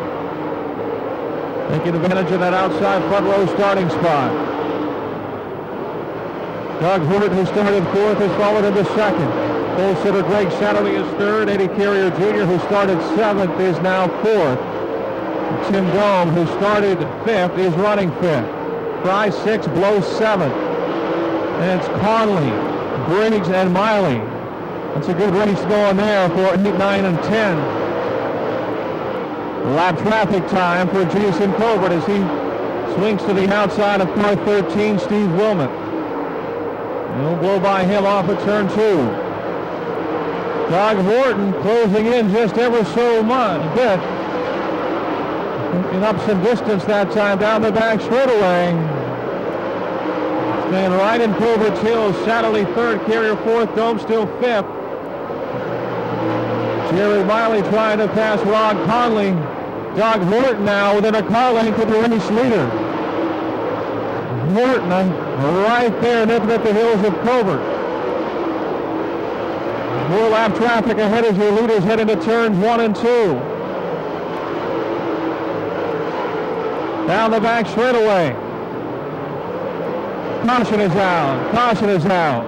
taking advantage of that outside front row starting spot. Doug Horton, who started 4th, has followed into 2nd. Pole sitter Greg Satterley is 3rd. Eddie Carrier Jr., who started 7th, is now 4th. Tim Dome, who started 5th, is running 5th. Fry 6th, Blow 7th. And it's Conley, Briggs, and Miley. That's a good race going there for 8, 9, and 10. Lap traffic time for Jason Covert as he swings to the outside of car 13, Steve Wilmot. He'll blow by him off at turn 2. Doug Horton closing in just ever so bit. Picking up some distance that time down the back straightaway. Staying right in Covert's heels. Satterley 3rd, Carrier 4th, Dome still 5th. Jerry Miley trying to pass Rod Conley. Doug Horton now within a car length of the race leader. Horton right there nipping at the heels of Covert. More lap traffic ahead as your leaders head into turns 1 and 2. Down the back straightaway. Caution is out. Caution is out.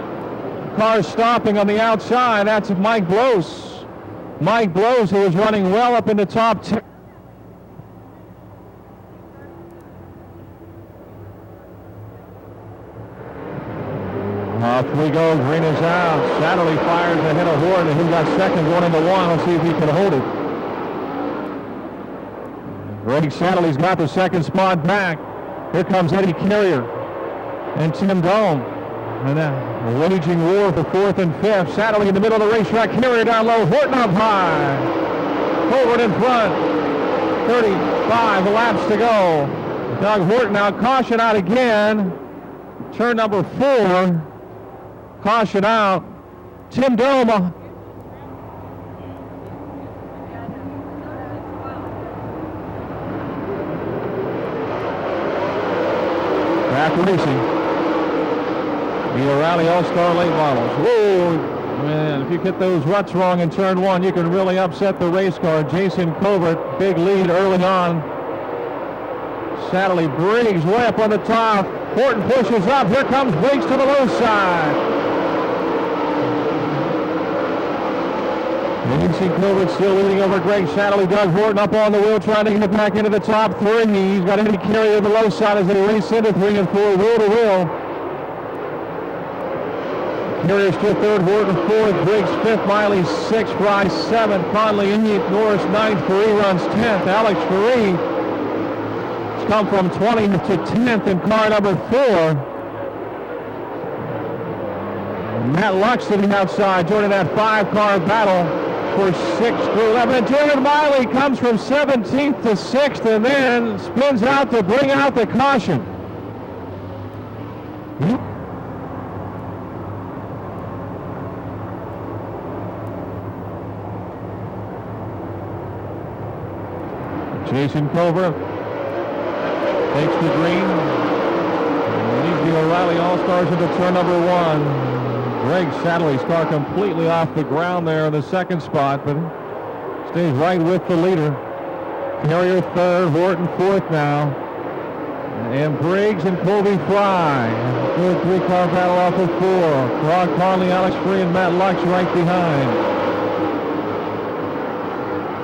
Car's stopping on the outside. That's Mike Blows. Mike Blows, who is running well up in the top 10. Off we go. Green is out. Satterley fires ahead of Horton, and he got second going into one. Let's see if he can hold it. Greg Satterley's got the second spot back. Here comes Eddie Carrier and Tim Dome. And a waging war for fourth and fifth. Satterley in the middle of the racetrack. Carrier down low. Horton up high. Forward in front. 35 laps to go. Doug Horton out. Caution out again. Turn number 4. Caution out. Tim Dome. Back racing. The O'Reilly All-Star late models. Whoa, man, if you get those ruts wrong in turn 1, you can really upset the race car. Jason Covert, big lead early on. Satterley, Briggs way up on the top. Horton pushes up. Here comes Briggs to the low side. Jason Covert still leading over Greg Satterley. Doug Horton up on the wheel trying to get back into the top 3. He's got Eddie Carrier on the low side as they race into 3 and 4, wheel to wheel. Carrier still third, Horton fourth, Briggs fifth, Miley sixth, Fry seventh, Conley 8th, Norris ninth, Faree runs 10th. Alex Faree has come from 20th to 10th in car number 4. Matt Lux to the outside, joining that 5-car battle for 6th through 11. And Jared Miley comes from 17th to 6th and then spins out to bring out the caution. Jason Covert takes the green. Leads the O'Reilly All-Stars into turn number 1. Greg Satterley's car completely off the ground there in the second spot, but stays right with the leader. Carrier third, Horton fourth now. And Briggs and Colby Fry. Good 3-car battle off of 4. Rod Conley, Alex Faree, and Matt Lux right behind.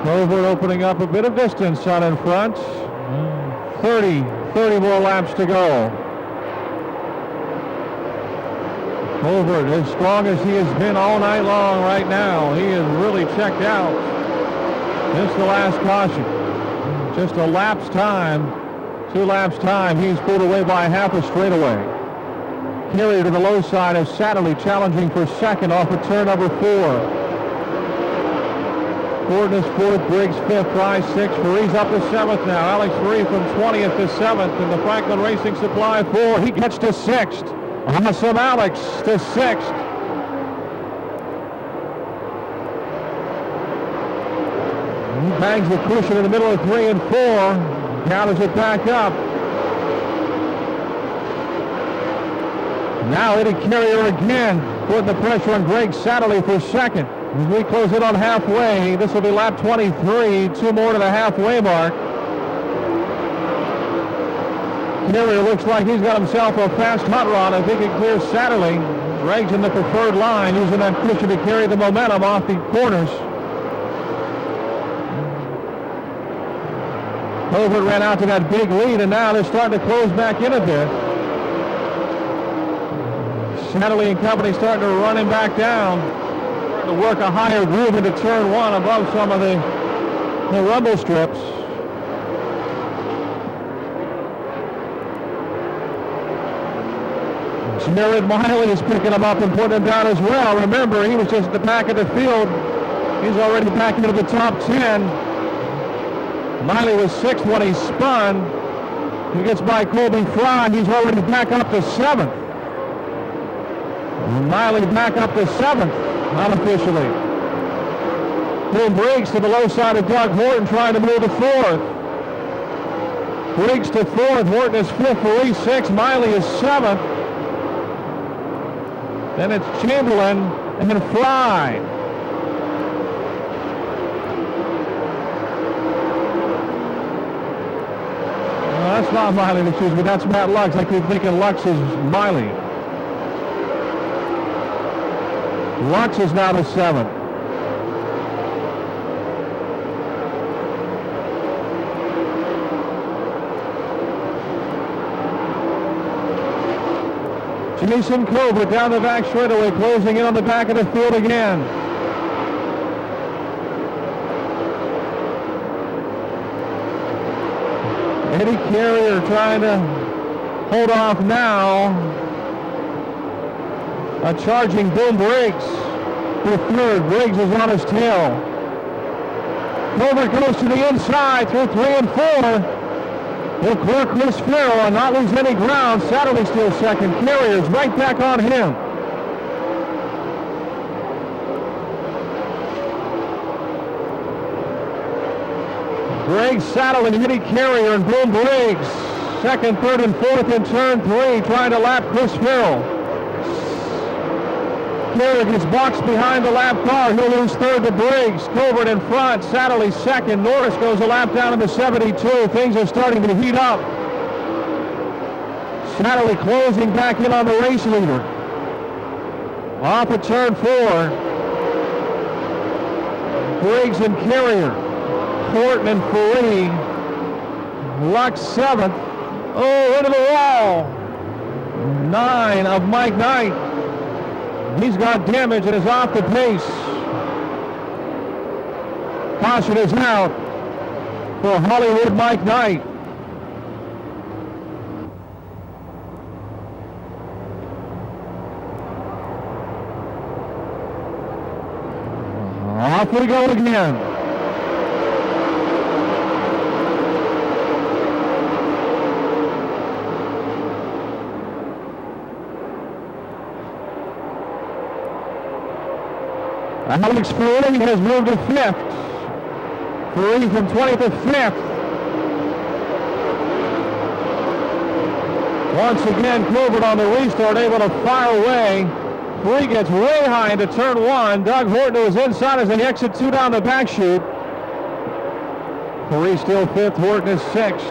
Covert opening up a bit of distance out in front. 30 more laps to go. Covert as strong as he has been all night long right now. He is really checked out since the last caution. Just a lap's time, 2 laps time, he's pulled away by half a straightaway. Carrier to the low side of Satterley challenging for second off of turn number 4. Horton is fourth, Briggs fifth, Fry sixth, Faree's up to 7th now. Alex Faree from 20th to 7th in the Franklin Racing Supply 4. He gets to 6th. Awesome Alex to 6th. He bangs the cushion in the middle of 3 and 4. Counters it back up. Now Eddie Carrier again, putting the pressure on Greg Satterley for second. As we close in on halfway, this will be lap 23, 2 more to the halfway mark. Carrier looks like he's got himself a fast hot rod if he can clear Satterley. Greg's in the preferred line, using that cushion to carry the momentum off the corners. Covert ran out to that big lead, and now they're starting to close back in a bit. Satterley and company starting to run him back down. To work a higher groove into turn 1 above some of the rumble strips. Jared Miley is picking him up and putting him down as well. Remember, he was just at the back of the field. He's already back into the top 10. Miley was 6th when he spun. He gets by Colby Fry. He's already back up to 7th. Miley back up to 7th. Unofficially. Boom Briggs to the low side of Doug Horton trying to move to 4th. Briggs to 4th. Horton is 5th. Faree 6th. Miley is 7th. Then it's Chamberlain and then Fry. No, that's not Miley, excuse me. That's Matt Lux. I keep thinking Lux is Miley. Lux is now to 7th. Jason Covert down the back straightaway, closing in on the back of the field again. Eddie Carrier trying to hold off now. A charging Boom Briggs for third. Briggs is on his tail. Covert goes to the inside through 3 and 4. He'll clear Chris Farrell and not lose any ground. Satterley still second. Carrier's right back on him. Briggs, Satterley, Eddie Carrier, and Boom Briggs. Second, third, and fourth in turn 3, trying to lap Chris Farrell. Carrier gets boxed behind the lap car. He'll lose third to Briggs. Covert in front. Satterley second. Norris goes a lap down in the 72. Things are starting to heat up. Satterley closing back in on the race leader. Off of turn 4. Briggs and Carrier. Horton and Faree. Luck 7th. Oh, into the wall. 9 of Mike Knight. He's got damage and is off the pace. Caution is out for Hollywood Mike Knight. Off we go again. Alex Faree has moved to 5th. Faree from 20th to 5th. Once again, Covert on the restart, able to fire away. Faree gets way high into turn 1. Doug Horton is inside as they exit 2 down the back chute. Faree still 5th, Horton is 6th.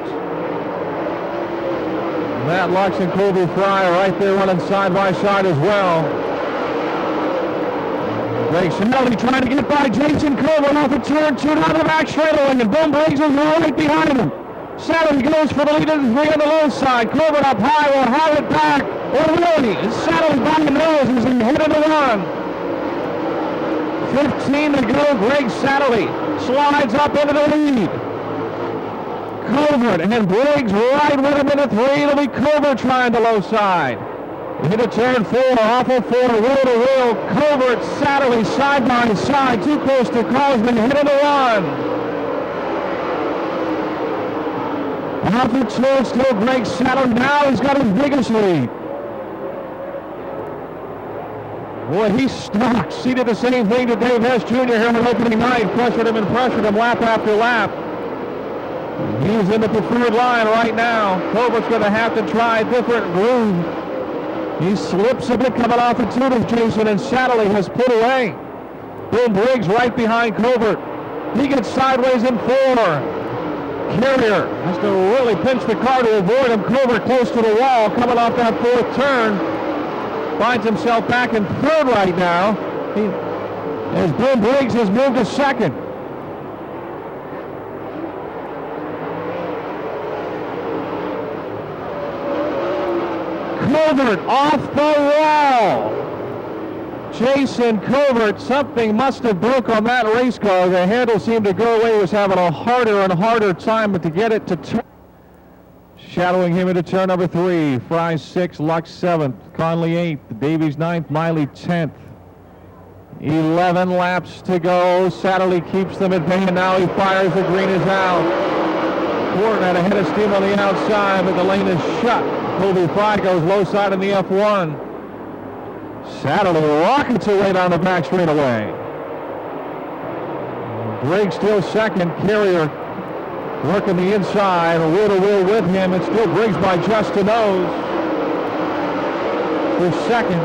Matt Lux and Colby Fry are right there running side by side as well. Greg Chanelli trying to get by Jason Covert off of turn 2 down the back straightaway, and Boom Briggs is right behind him. Satterley goes for the lead of the 3 on the low side. Covert up high will haul it back. Or really, Satterley by the nose as he headed to 1. 15 to go. Greg Satterley slides up into the lead. Covert and Briggs right with him into 3. It'll be Covert trying the low side. Into turn 4, off of 4, wheel to wheel. Covert, Satterley side by side, too close to Cosman, hit into 1. Off of 2, still Greg Satterley. Now he's got his biggest lead. Boy, he stalks. He did the same thing to Dave Hess Jr. here on opening night. Pressured him lap after lap. He's in the preferred line right now. Covert's going to have to try a different groove. He slips a bit coming off the 2 of Jason, and Satterley has put away. Boom Briggs right behind Covert. He gets sideways in 4. Carrier has to really pinch the car to avoid him. Covert close to the wall coming off that 4th turn. Finds himself back in 3rd right now. As Boom Briggs has moved to 2nd. Covert off the wall. Jason Covert, something must have broke on that race car. The handle seemed to go away. He was having a harder and harder time to get it to turn. Shadowing him into turn number 3. Fry 6th, Lux 7th, Conley 8th, Davies 9th, Miley 10th. 11 laps to go. Satterley keeps them at bay, and now he fires. The green is out. Horton had a head of steam on the outside, but the lane is shut. Colby Fry goes low side in the F1. Satterley rockets away down the back straightaway. Briggs still 2nd. Carrier working the inside, wheel to wheel with him. It's still Briggs by just a nose for 2nd.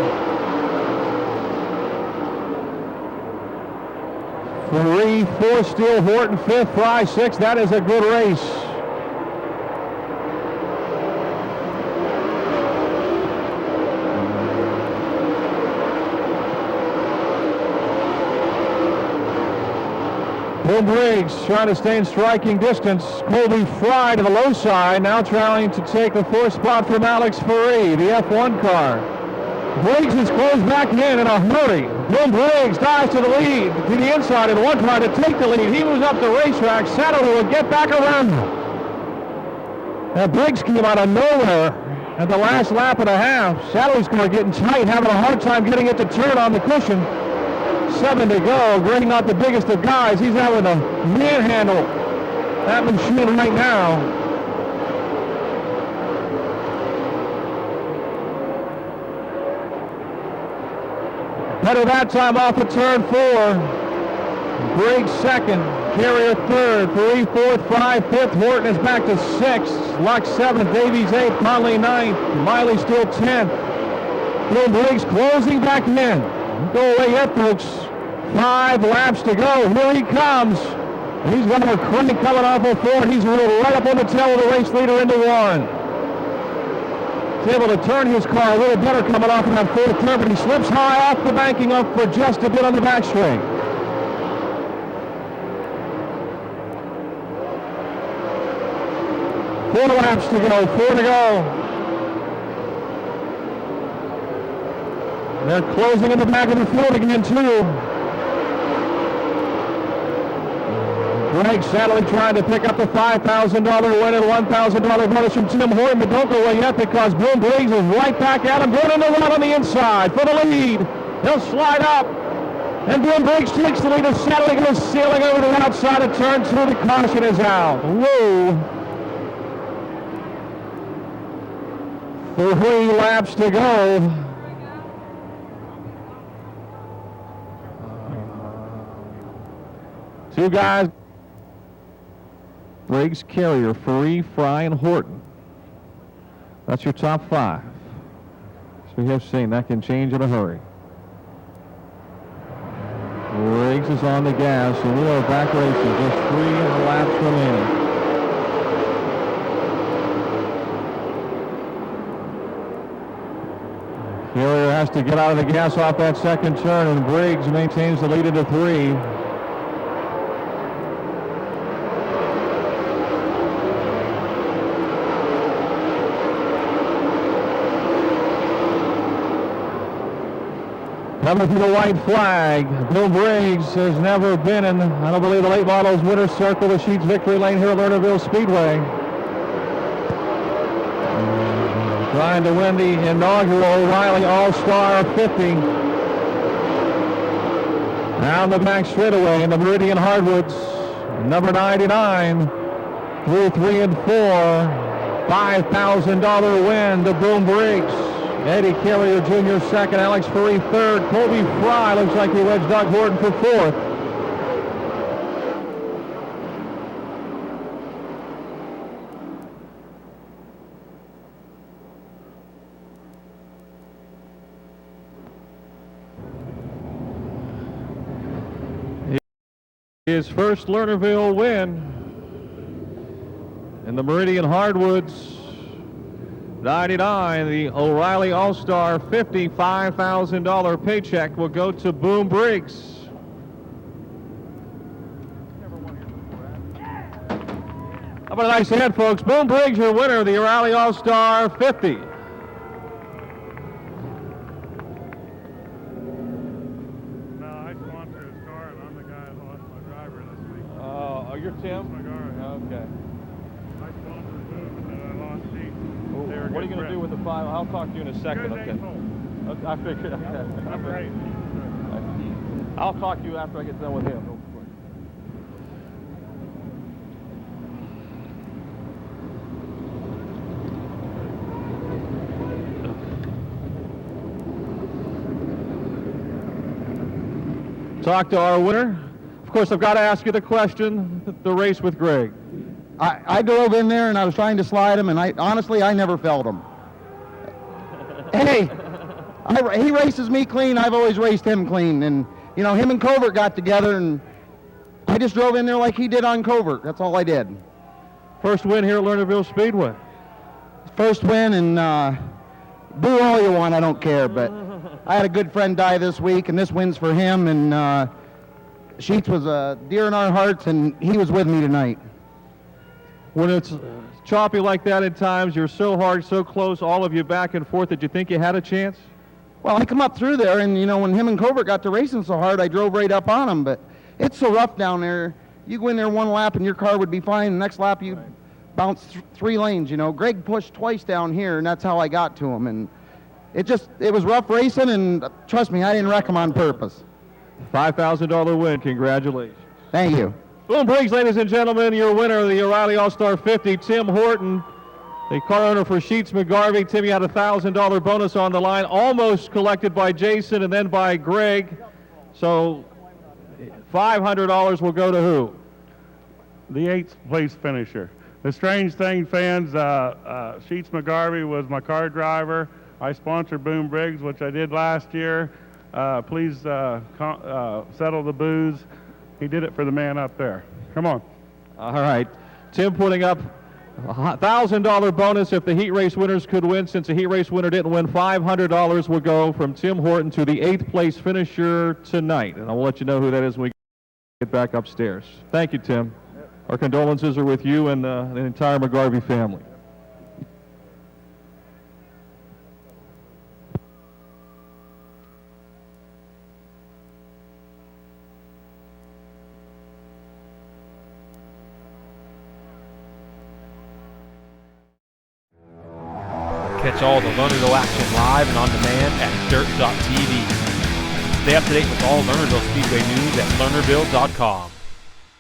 Faree 4th, still Horton 5th, Fry 6th. That is a good race. Boom Briggs trying to stay in striking distance. Colby Fry to the low side, now trying to take the 4th spot from Alex Faree, the F1 car. Briggs is closed back in a hurry. Boom Briggs dives to the lead, to the inside, and one trying to take the lead. He moves up the racetrack. Satterley will get back around him. Now Briggs came out of nowhere at the last lap and a half. Satterley's car getting tight, having a hard time getting it to turn on the cushion. 7 to go. Gray, not the biggest of guys. He's having to manhandle that machine right now. Headed that time off of turn 4. Briggs second, Carrier third, Faree fourth, 5 fifth, Horton is back to 6th, Lux 7th, Davies 8th, Conley 9th, Miley still 10th. Boom Briggs closing back in. Go away yet, folks. 5 laps to go. Here he comes. He's got a crank coming off of 4. He's right up on the tail of the race leader into Warren. He's able to turn his car a little better coming off of that 4th turn, but he slips high off the banking up for just a bit on the back straight. 4 laps to go, 4 to go. They're closing in the back of the field again, too. Greg Sadly trying to pick up the $5,000 win and $1,000 bonus from Tim Horton, but don't go away yet because Boom Briggs is right back at him, going in the run on the inside for the lead. He'll slide up, and Boom Briggs takes the lead as Sadly goes sailing over to the outside of turn 2. The caution is out. Whoa. 3 laps to go. Two guys. Briggs, Carrier, Faree, Fry, and Horton. That's your top 5. So we have seen that can change in a hurry. Briggs is on the gas, and we are back racing. Just 3 laps remaining. Carrier has to get out of the gas off that second turn, and Briggs maintains the lead into 3. Coming through the white flag, Bill Briggs has never been in, I don't believe, the late models winner's circle, the Sheets victory lane here at Lernerville Speedway. Trying to win the inaugural O'Reilly All-Star 50. Down the back straightaway in the Meridian Hardwoods, number 99, through 3 and 4, $5,000 win to Boom Briggs. Eddie Carrier Jr. second, Alex Faree third, Colby Fry looks like he wedged Doug Horton for 4th. His first Lernerville win in the Meridian Hardwoods. 99, the O'Reilly All-Star 50, $5,000 paycheck will go to Boom Briggs. How about a nice hand, folks? Boom Briggs, your winner of the O'Reilly All-Star 50. You're Tim? Okay. What are you going to do with the 5? I'll talk to you in a second. Okay. I figured. Okay. I'll talk to you after I get done with him. Talk to our winner. Of course, I've got to ask you the question, the race with Greg. I drove in there and I was trying to slide him, and honestly, I never felt him. Hey, he races me clean. I've always raced him clean. And, you know, him and Covert got together, and I just drove in there like he did on Covert. That's all I did. First win here at Lernerville Speedway. First win, and boo all you want, I don't care. But I had a good friend die this week, and this win's for him. And Sheets was dear in our hearts, and he was with me tonight. When it's choppy like that at times, you're so hard, so close, all of you back and forth, did you think you had a chance? Well, I come up through there, and, you know, when him and Covert got to racing so hard, I drove right up on him, but it's so rough down there. You go in there one lap, and your car would be fine. The next lap, you bounce 3 lanes, you know. Greg pushed twice down here, and that's how I got to him, and it was rough racing, and trust me, I didn't wreck him on purpose. $5,000 win. Congratulations. Thank you. Boom Briggs, ladies and gentlemen, your winner of the O'Reilly All-Star 50, Tim Horton, the car owner for Sheets McGarvey. Tim, you had a $1,000 bonus on the line, almost collected by Jason and then by Greg. So $500 will go to who? The 8th place finisher. The strange thing, fans, Sheets McGarvey was my car driver. I sponsored Boom Briggs, which I did last year. Please settle the booze. He did it for the man up there. Come on. All right. Tim putting up a $1,000 bonus if the heat race winners could win. Since the heat race winner didn't win, $500 will go from Tim Horton to the 8th place finisher tonight. And I'll let you know who that is when we get back upstairs. Thank you, Tim. Our condolences are with you and the entire McGarvey family. Catch all the Lernerville action live and on demand at dirt.tv. Stay up to date with all Lernerville Speedway news at lernerville.com.